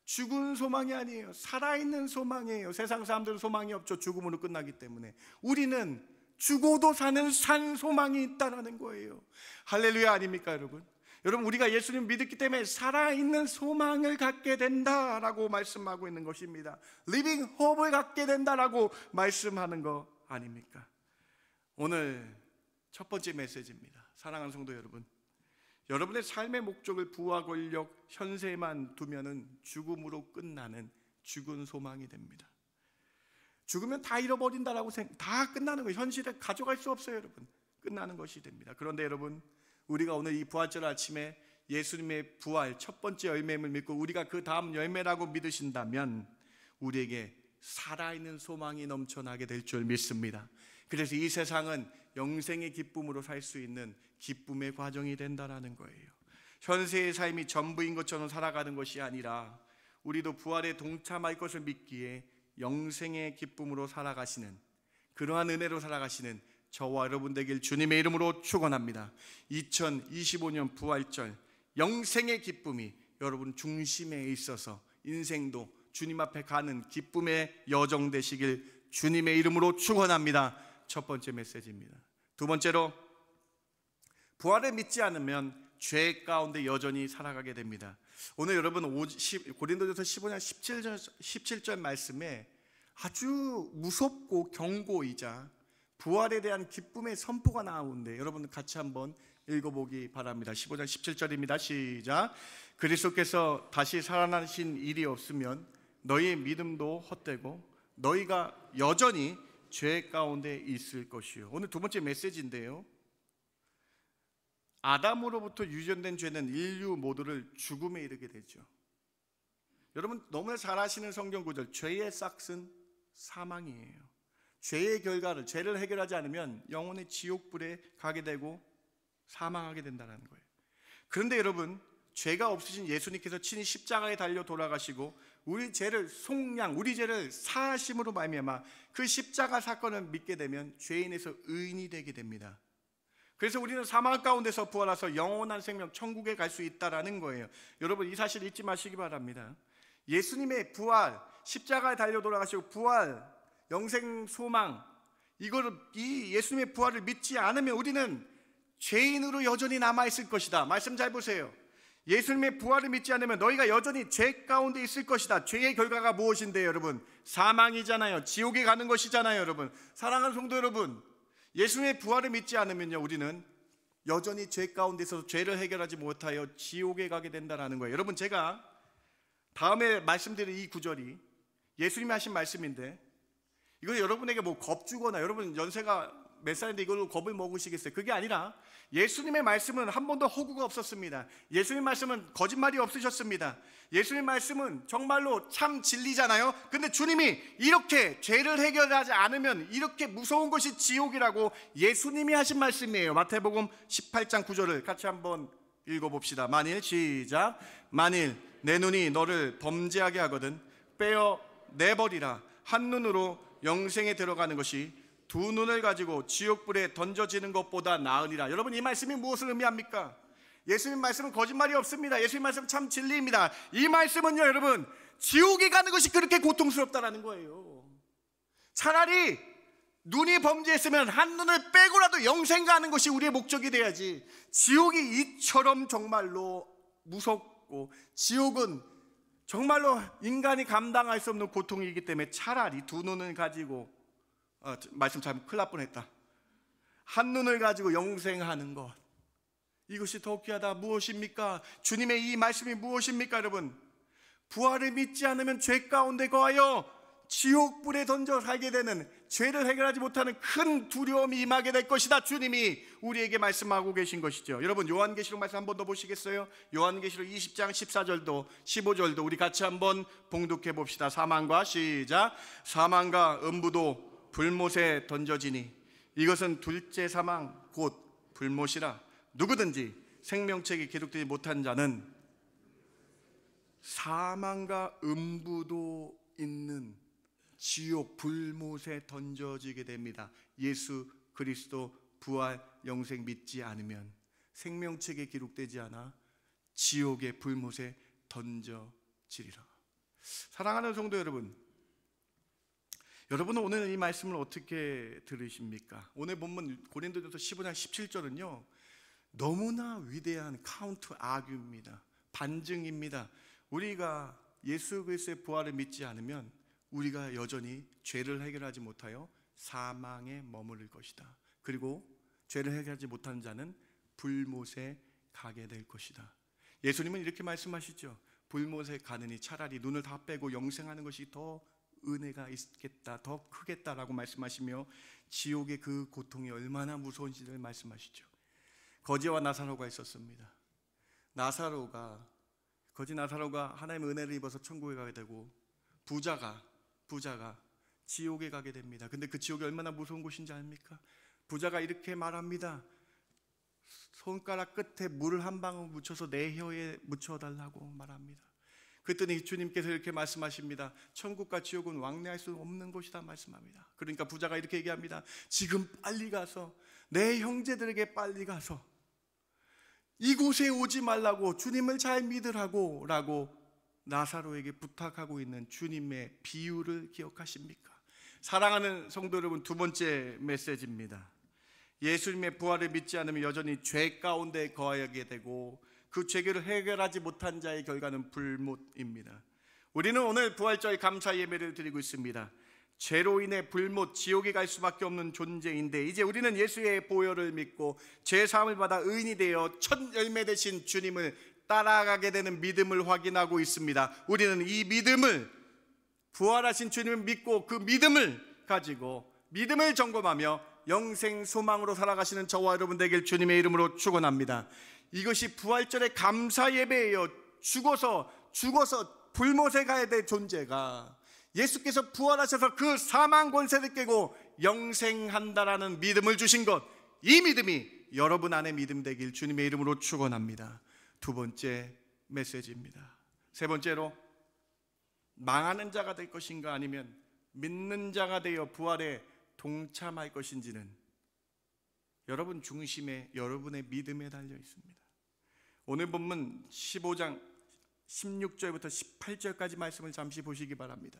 C: 죽은 소망이 아니에요. 살아있는 소망이에요. 세상 사람들은 소망이 없죠. 죽음으로 끝나기 때문에. 우리는 죽어도 사는 산 소망이 있다는 거예요. 할렐루야 아닙니까, 여러분? 여러분, 우리가 예수님 믿었기 때문에 살아있는 소망을 갖게 된다라고 말씀하고 있는 것입니다. 리빙 호프를 갖게 된다라고 말씀하는 거 아닙니까? 오늘 첫 번째 메시지입니다. 사랑하는 성도 여러분, 여러분의 삶의 목적을 부와 권력, 현세만 두면은 죽음으로 끝나는 죽은 소망이 됩니다. 죽으면 다 잃어버린다라고 다 끝나는 거예요. 현실에 가져갈 수 없어요, 여러분. 끝나는 것이 됩니다. 그런데 여러분, 우리가 오늘 이 부활절 아침에 예수님의 부활 첫 번째 열매임을 믿고 우리가 그 다음 열매라고 믿으신다면 우리에게 살아있는 소망이 넘쳐나게 될 줄 믿습니다. 그래서 이 세상은 영생의 기쁨으로 살 수 있는 기쁨의 과정이 된다는 거예요. 현세의 삶이 전부인 것처럼 살아가는 것이 아니라 우리도 부활에 동참할 것을 믿기에 영생의 기쁨으로 살아가시는, 그러한 은혜로 살아가시는 저와 여러분 되길 주님의 이름으로 축원합니다. 2025년 부활절 영생의 기쁨이 여러분 중심에 있어서 인생도 주님 앞에 가는 기쁨의 여정 되시길 주님의 이름으로 축원합니다. 첫 번째 메시지입니다. 두 번째로, 부활을 믿지 않으면 죄 가운데 여전히 살아가게 됩니다. 오늘 여러분 고린도전서 15장 17절 말씀에 아주 무섭고 경고이자 부활에 대한 기쁨의 선포가 나오는데 여러분 같이 한번 읽어보기 바랍니다. 15장 17절입니다. 시작. 그리스도께서 다시 살아나신 일이 없으면 너희의 믿음도 헛되고 너희가 여전히 죄 가운데 있을 것이요. 오늘 두 번째 메시지인데요, 아담으로부터 유전된 죄는 인류 모두를 죽음에 이르게 되죠. 여러분 너무나 잘 아시는 성경 구절, 죄의 싹은 사망이에요. 죄의 결과를, 죄를 해결하지 않으면 영혼의 지옥불에 가게 되고 사망하게 된다는 거예요. 그런데 여러분, 죄가 없으신 예수님께서 친히 십자가에 달려 돌아가시고 우리 죄를 속량, 우리 죄를 사하심으로 말미암아 그 십자가 사건을 믿게 되면 죄인에서 의인이 되게 됩니다. 그래서 우리는 사망 가운데서 부활해서 영원한 생명, 천국에 갈 수 있다라는 거예요. 여러분 이 사실 잊지 마시기 바랍니다. 예수님의 부활, 십자가에 달려 돌아가시고 부활, 영생 소망, 이 예수님의 부활을 믿지 않으면 우리는 죄인으로 여전히 남아있을 것이다. 말씀 잘 보세요. 예수님의 부활을 믿지 않으면 너희가 여전히 죄 가운데 있을 것이다. 죄의 결과가 무엇인데요, 여러분? 사망이잖아요. 지옥에 가는 것이잖아요, 여러분. 사랑하는 성도 여러분, 예수님의 부활을 믿지 않으면요, 우리는 여전히 죄 가운데서 죄를 해결하지 못하여 지옥에 가게 된다는 거예요. 여러분, 제가 다음에 말씀드릴 이 구절이 예수님이 하신 말씀인데, 이거 여러분에게 뭐 겁주거나 여러분 연세가 몇 살인데 이걸로 겁을 먹으시겠어요? 그게 아니라 예수님의 말씀은 한 번도 허구가 없었습니다. 예수님 말씀은 거짓말이 없으셨습니다. 예수님 말씀은 정말로 참 진리잖아요. 근데 주님이 이렇게 죄를 해결하지 않으면 이렇게 무서운 것이 지옥이라고 예수님이 하신 말씀이에요. 마태복음 18장 9절을 같이 한번 읽어봅시다. 만일, 시작. 만일 내 눈이 너를 범죄하게 하거든 빼어 내버리라. 한 눈으로 영생에 들어가는 것이 두 눈을 가지고 지옥불에 던져지는 것보다 나으니라. 여러분 이 말씀이 무엇을 의미합니까? 예수님 말씀은 거짓말이 없습니다. 예수님 말씀은 참 진리입니다. 이 말씀은요, 여러분, 지옥에 가는 것이 그렇게 고통스럽다라는 거예요. 차라리 눈이 범죄했으면 한 눈을 빼고라도 영생 가는 것이 우리의 목적이 돼야지, 지옥이 이처럼 정말로 무섭고 지옥은 정말로 인간이 감당할 수 없는 고통이기 때문에 차라리 두 눈을 가지고 말씀 잘 큰일 날 뻔했다. 한 눈을 가지고 영생하는 것, 이것이 더 귀하다. 무엇입니까? 주님의 이 말씀이 무엇입니까? 여러분, 부활을 믿지 않으면 죄 가운데 거하여 지옥불에 던져 살게 되는, 죄를 해결하지 못하는 큰 두려움이 임하게 될 것이다. 주님이 우리에게 말씀하고 계신 것이죠. 여러분 요한계시록 말씀 한 번 더 보시겠어요? 요한계시록 20장 14절도 15절도 우리 같이 한번 봉독해 봅시다. 사망과, 시작. 사망과 음부도 불못에 던져지니 이것은 둘째 사망 곧 불못이라. 누구든지 생명책에 기록되지 못한 자는 사망과 음부도 있는 지옥 불못에 던져지게 됩니다. 예수 그리스도 부활 영생 믿지 않으면 생명책에 기록되지 않아 지옥의 불못에 던져지리라. 사랑하는 성도 여러분, 여러분은 오늘 이 말씀을 어떻게 들으십니까? 오늘 본문 고린도전서 15장 17절은요 너무나 위대한 카운트 아규입니다. 반증입니다. 우리가 예수 그리스도의 부활을 믿지 않으면 우리가 여전히 죄를 해결하지 못하여 사망에 머무를 것이다. 그리고 죄를 해결하지 못한 자는 불못에 가게 될 것이다. 예수님은 이렇게 말씀하시죠. 불못에 가느니 차라리 눈을 다 빼고 영생하는 것이 더 은혜가 있겠다, 더 크겠다라고 말씀하시며 지옥의 그 고통이 얼마나 무서운지를 말씀하시죠. 거지와 나사로가 있었습니다. 거지 나사로가 하나님의 은혜를 입어서 천국에 가게 되고 부자가 지옥에 가게 됩니다. 근데 그 지옥이 얼마나 무서운 곳인지 압니까? 부자가 이렇게 말합니다. 손가락 끝에 물 한 방울 묻혀서 내 혀에 묻혀달라고 말합니다. 그랬더니 주님께서 이렇게 말씀하십니다. 천국과 지옥은 왕래할 수 없는 곳이다 말씀합니다. 그러니까 부자가 이렇게 얘기합니다. 지금 빨리 가서 내 형제들에게 빨리 가서 이곳에 오지 말라고 주님을 잘 믿으라고 라고 나사로에게 부탁하고 있는 주님의 비유를 기억하십니까? 사랑하는 성도 여러분, 두 번째 메시지입니다. 예수님의 부활을 믿지 않으면 여전히 죄 가운데 거하게 되고 그 죄를 해결하지 못한 자의 결과는 불못입니다. 우리는 오늘 부활절 감사 예배를 드리고 있습니다. 죄로 인해 불못 지옥에 갈 수밖에 없는 존재인데 이제 우리는 예수의 보혈을 믿고 죄 사함을 받아 의인이 되어 첫 열매 되신 주님을 따라가게 되는 믿음을 확인하고 있습니다. 우리는 이 믿음을, 부활하신 주님을 믿고 그 믿음을 가지고 믿음을 점검하며 영생 소망으로 살아가시는 저와 여러분 되길 주님의 이름으로 축원합니다. 이것이 부활절의 감사 예배예요. 죽어서 불못에 가야 될 존재가 예수께서 부활하셔서 그 사망 권세를 깨고 영생한다라는 믿음을 주신 것, 이 믿음이 여러분 안에 믿음 되길 주님의 이름으로 축원합니다. 두 번째 메시지입니다. 세 번째로, 망하는 자가 될 것인가 아니면 믿는 자가 되어 부활에 동참할 것인지는 여러분 중심에, 여러분의 믿음에 달려 있습니다. 오늘 본문 15장 16절부터 18절까지 말씀을 잠시 보시기 바랍니다.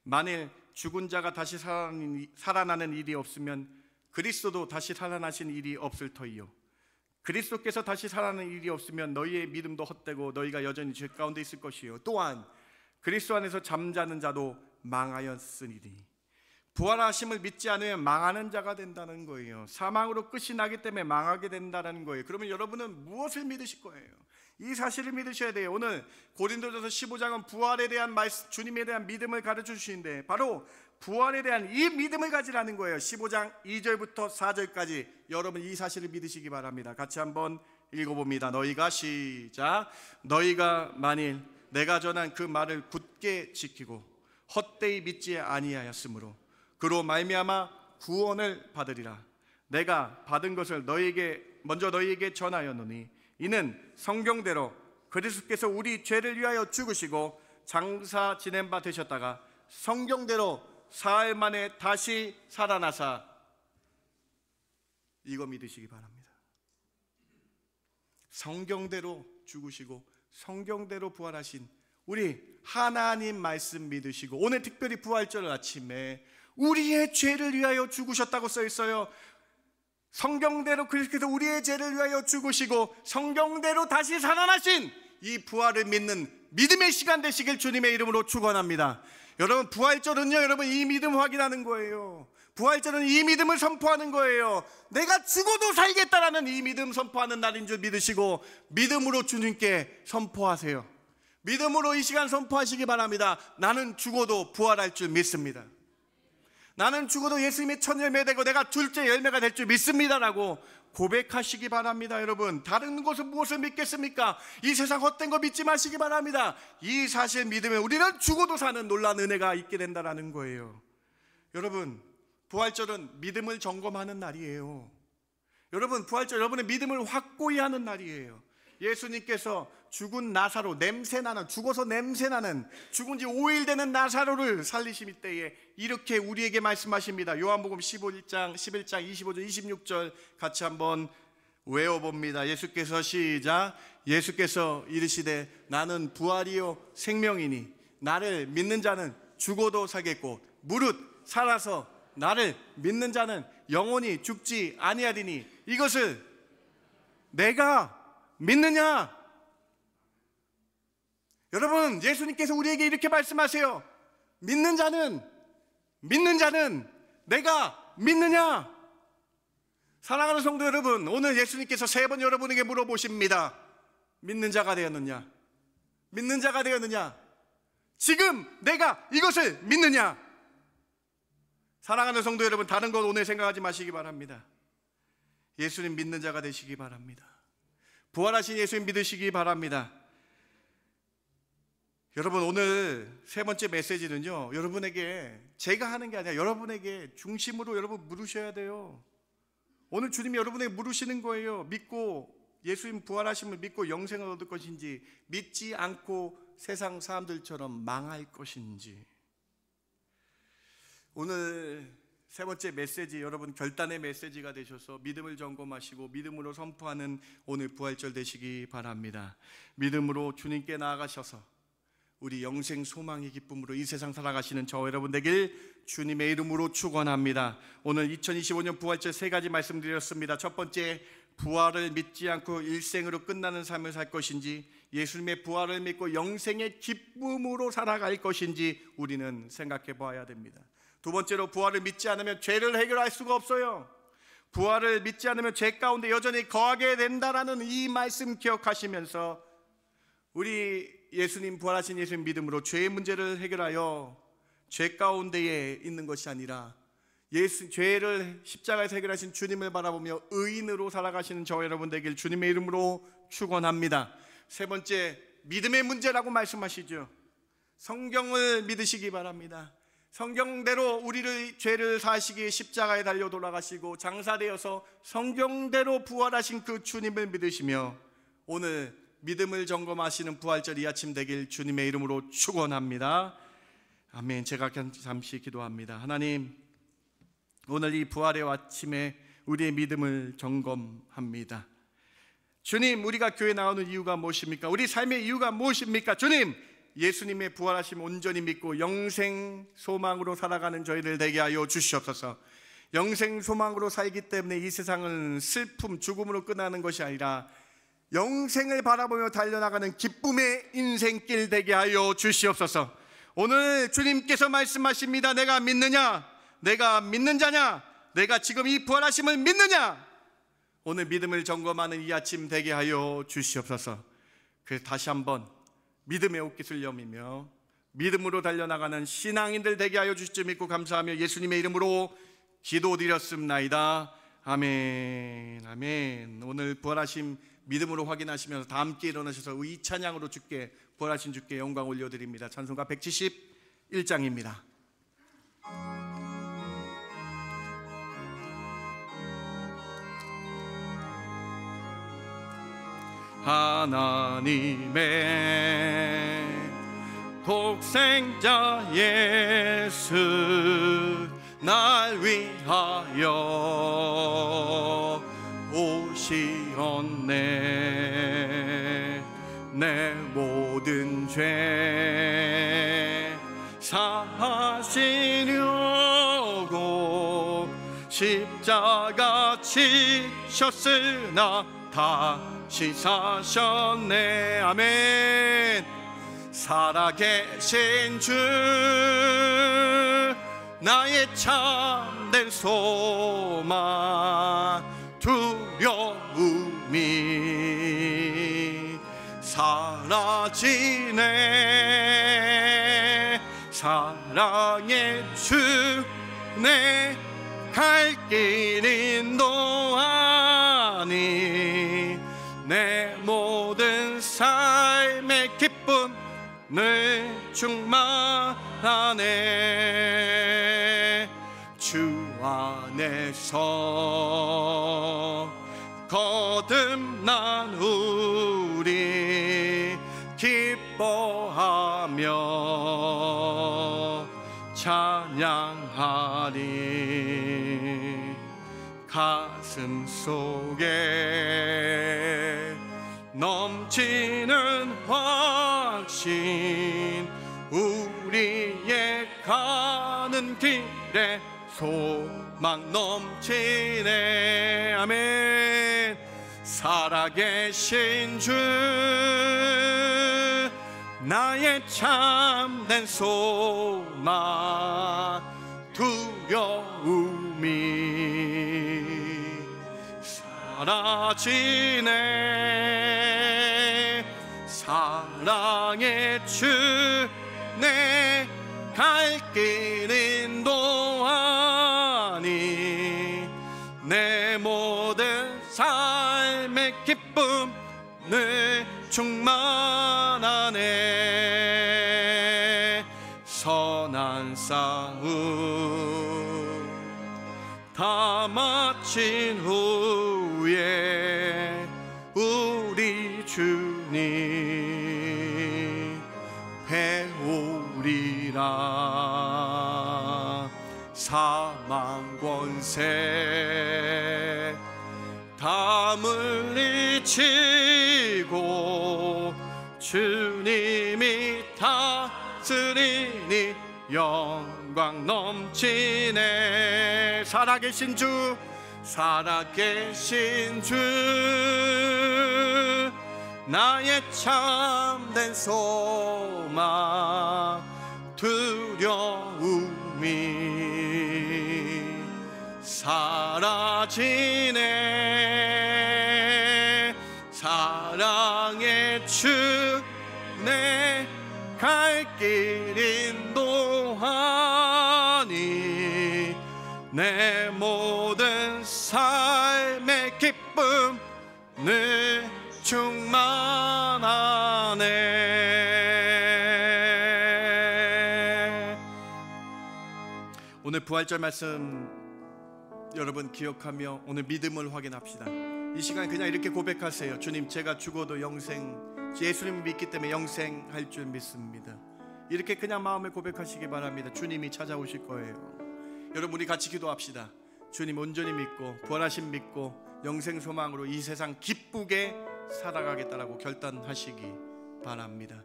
C: 만일 죽은 자가 다시 살아나는 일이 없으면 그리스도도 다시 살아나신 일이 없을 터이요, 그리스도께서 다시 살아나는 일이 없으면 너희의 믿음도 헛되고 너희가 여전히 죄 가운데 있을 것이요, 또한 그리스도 안에서 잠자는 자도 망하였으니. 부활하심을 믿지 않으면 망하는 자가 된다는 거예요. 사망으로 끝이 나기 때문에 망하게 된다는 거예요. 그러면 여러분은 무엇을 믿으실 거예요? 이 사실을 믿으셔야 돼요. 오늘 고린도전서 15장은 부활에 대한 말씀, 주님에 대한 믿음을 가르쳐 주시는데 바로 부활에 대한 이 믿음을 가지라는 거예요. 15장 2절부터 4절까지 여러분 이 사실을 믿으시기 바랍니다. 같이 한번 읽어봅니다. 너희가 시작. 너희가 만일 내가 전한 그 말을 굳게 지키고 헛되이 믿지 아니하였으므로 그로 말미암아 구원을 받으리라. 내가 받은 것을 먼저 너희에게 전하였노니 이는 성경대로 그리스도께서 우리 죄를 위하여 죽으시고 장사 지낸 바 되셨다가 성경대로 사흘 만에 다시 살아나사. 이거 믿으시기 바랍니다. 성경대로 죽으시고 성경대로 부활하신 우리 하나님 말씀 믿으시고, 오늘 특별히 부활절 아침에 우리의 죄를 위하여 죽으셨다고 써 있어요. 성경대로 그리스도께서 우리의 죄를 위하여 죽으시고 성경대로 다시 살아나신 이 부활을 믿는 믿음의 시간 되시길 주님의 이름으로 축원합니다. 여러분, 부활절은요, 여러분 이 믿음 확인하는 거예요. 부활절은 이 믿음을 선포하는 거예요. 내가 죽어도 살겠다라는 이 믿음 선포하는 날인 줄 믿으시고 믿음으로 주님께 선포하세요. 믿음으로 이 시간 선포하시기 바랍니다. 나는 죽어도 부활할 줄 믿습니다. 나는 죽어도 예수님의 첫 열매 되고 내가 둘째 열매가 될 줄 믿습니다라고 고백하시기 바랍니다. 여러분, 다른 것은 무엇을 믿겠습니까? 이 세상 헛된 거 믿지 마시기 바랍니다. 이 사실 믿으면 우리는 죽어도 사는 놀라운 은혜가 있게 된다는 거예요. 여러분, 부활절은 믿음을 점검하는 날이에요. 여러분, 부활절 여러분의 믿음을 확고히 하는 날이에요. 예수님께서 죽은 나사로, 죽어서 냄새나는, 죽은 지 5일 되는 나사로를 살리실 때에 이렇게 우리에게 말씀하십니다. 요한복음 11장 25절 26절 같이 한번 외워봅니다. 예수께서 시작. 예수께서 이르시되 나는 부활이요 생명이니 나를 믿는 자는 죽어도 살겠고 무릇 살아서 나를 믿는 자는 영원히 죽지 아니하리니 이것을 내가 믿느냐? 여러분, 예수님께서 우리에게 이렇게 말씀하세요. 믿는 자는 내가 믿느냐? 사랑하는 성도 여러분, 오늘 예수님께서 3번 여러분에게 물어보십니다. 믿는 자가 되었느냐? 믿는 자가 되었느냐? 지금 내가 이것을 믿느냐? 사랑하는 성도 여러분, 다른 것 오늘 생각하지 마시기 바랍니다. 예수님 믿는 자가 되시기 바랍니다. 부활하신 예수님 믿으시기 바랍니다. 여러분, 오늘 세 번째 메시지는요, 여러분에게 제가 하는 게 아니라 여러분에게 중심으로 여러분 물으셔야 돼요. 오늘 주님이 여러분에게 물으시는 거예요. 믿고 예수님 부활하심을 믿고 영생을 얻을 것인지, 믿지 않고 세상 사람들처럼 망할 것인지. 오늘 세 번째 메시지, 여러분 결단의 메시지가 되셔서 믿음을 점검하시고 믿음으로 선포하는 오늘 부활절 되시기 바랍니다. 믿음으로 주님께 나아가셔서 우리 영생 소망의 기쁨으로 이 세상 살아가시는 저 여러분 되길 주님의 이름으로 축원합니다. 오늘 2025년 부활절 3가지 말씀드렸습니다. 첫 번째, 부활을 믿지 않고 일생으로 끝나는 삶을 살 것인지, 예수님의 부활을 믿고 영생의 기쁨으로 살아갈 것인지 우리는 생각해 봐야 됩니다. 두 번째로, 부활을 믿지 않으면 죄를 해결할 수가 없어요. 부활을 믿지 않으면 죄 가운데 여전히 거하게 된다라는 이 말씀 기억하시면서 우리 예수님, 부활하신 예수님 믿음으로 죄의 문제를 해결하여 죄 가운데에 있는 것이 아니라 죄를 십자가에서 해결하신 주님을 바라보며 의인으로 살아가시는 저와 여러분 되길 주님의 이름으로 축원합니다. 세 번째, 믿음의 문제라고 말씀하시죠. 성경을 믿으시기 바랍니다. 성경대로 우리를 죄를 사시기에 십자가에 달려 돌아가시고 장사되어서 성경대로 부활하신 그 주님을 믿으시며 오늘 믿음을 점검하시는 부활절 이 아침 되길 주님의 이름으로 축원합니다. 아멘. 제가 잠시 기도합니다. 하나님, 오늘 이 부활의 아침에 우리의 믿음을 점검합니다. 주님, 우리가 교회 나오는 이유가 무엇입니까? 우리 삶의 이유가 무엇입니까? 주님, 예수님의 부활하심 온전히 믿고 영생 소망으로 살아가는 저희를 되게 하여 주시옵소서. 영생 소망으로 살기 때문에 이 세상은 슬픔, 죽음으로 끝나는 것이 아니라 영생을 바라보며 달려나가는 기쁨의 인생길 되게 하여 주시옵소서. 오늘 주님께서 말씀하십니다. 내가 믿느냐? 내가 믿는 자냐? 내가 지금 이 부활하심을 믿느냐? 오늘 믿음을 점검하는 이 아침 되게 하여 주시옵소서. 그래서 다시 한번 믿음의 옷깃을 여미며 믿음으로 달려나가는 신앙인들 되게 하여 주실 줄 믿고 감사하며 예수님의 이름으로 기도드렸습나이다. 아멘. 아멘. 오늘 부활하심 믿음으로 확인하시면서 다 함께 일어나셔서 이 찬양으로 주께, 부활하신 주께 영광 올려드립니다. 찬송가 171장입니다. 하나님의 독생자 예수 날 위하여 오시었네. 내 모든 죄 사하시려고 십자가 지셨으나 다시 사셨네. 아멘. 살아계신 주 나의 참된 소망, 두려움이 사라지네. 사랑의 주 내 갈 길 인도하니 내 모든 삶의 기쁨을 충만하네. 주 안에서 거듭난 우리 기뻐하며 찬양하리. 가슴 속에 넘치는 확신, 우리의 가는 길에 소망 넘치네. 아멘. 살아계신 주 나의 참된 소망, 두려움이 사라지네. 사랑의 주 내 갈 길 인도하니 내 모든 삶의 기쁨을 충만하네. 선한 싸움 다 마친 후에 우리 주님 배우리라. 사망 권세 다 물리치고 주님이 다스리니 영광 넘치네. 살아계신 주, 살아계신 주 나의 참된 소망, 두려움이 사라지네. 사랑의 주 내 갈 길 인도하니 내 모든 삶의 기쁨 늘 충만하네. 오늘 부활절 말씀 여러분 기억하며 오늘 믿음을 확인합시다. 이 시간에 그냥 이렇게 고백하세요. 주님, 제가 죽어도 영생, 예수님을 믿기 때문에 영생할 줄 믿습니다. 이렇게 그냥 마음에 고백하시기 바랍니다. 주님이 찾아오실 거예요. 여러분, 우리 같이 기도합시다. 주님 온전히 믿고 부활하신 믿고 영생 소망으로 이 세상 기쁘게 살아가겠다라고 결단하시기 바랍니다.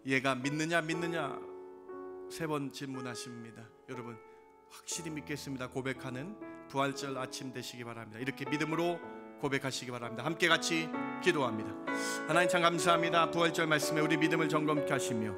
C: 얘가 믿느냐 3번 질문하십니다. 여러분, 확실히 믿겠습니다. 고백하는 부활절 아침 되시기 바랍니다. 이렇게 믿음으로 고백하시기 바랍니다. 함께 같이 기도합니다. 하나님 참 감사합니다. 부활절 말씀에 우리 믿음을 점검케 하시며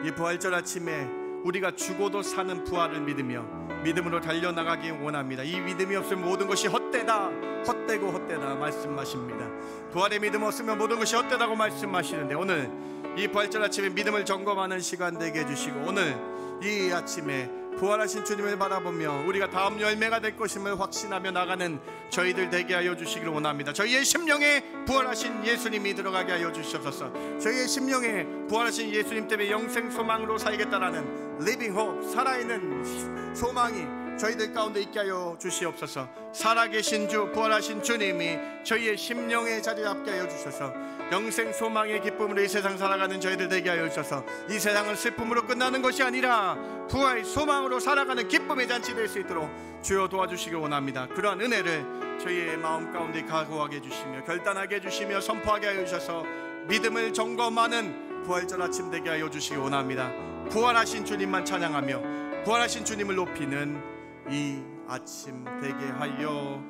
C: 이 부활절 아침에 우리가 죽어도 사는 부활을 믿으며 믿음으로 달려나가기 원합니다. 이 믿음이 없으면 모든 것이 헛되다, 헛되고 헛되다 말씀하십니다. 부활의 믿음 없으면 모든 것이 헛되다고 말씀하시는데 오늘 이 부활절 아침에 믿음을 점검하는 시간 되게 해주시고 오늘 이 아침에 부활하신 주님을 바라보며 우리가 다음 열매가 될 것임을 확신하며 나가는 저희들 되게 하여 주시기를 원합니다. 저희의 심령에 부활하신 예수님이 들어가게 하여 주시옵소서. 저희의 심령에 부활하신 예수님 때문에 영생 소망으로 살겠다라는 리빙 홉, 살아있는 소망이 저희들 가운데 있게 하여 주시옵소서. 살아계신 주, 부활하신 주님이 저희의 심령에 자리 잡게 하여 주셔서 영생 소망의 기쁨으로 이 세상 살아가는 저희들 되게 하여 주셔서 이 세상은 슬픔으로 끝나는 것이 아니라 부활 소망으로 살아가는 기쁨의 잔치 될 수 있도록 주여 도와주시기 원합니다. 그러한 은혜를 저희의 마음 가운데 각오하게 해주시며 결단하게 해주시며 선포하게 하여 주셔서 믿음을 점검하는 부활절 아침 되게 하여 주시기 원합니다. 부활하신 주님만 찬양하며 부활하신 주님을 높이는 이 아침 되게 하여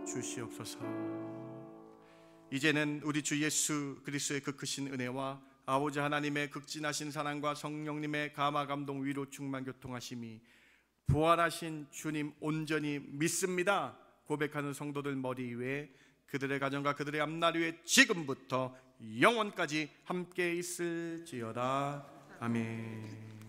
C: 주시옵소서. 이제는 우리 주 예수 그리스도의 그 크신 은혜와 아버지 하나님의 극진하신 사랑과 성령님의 감화 감동 위로 충만 교통하심이 부활하신 주님 온전히 믿습니다 고백하는 성도들 머리 위에 그들의 가정과 그들의 앞날 위에 지금부터 영원까지 함께 있을지어다. 아멘.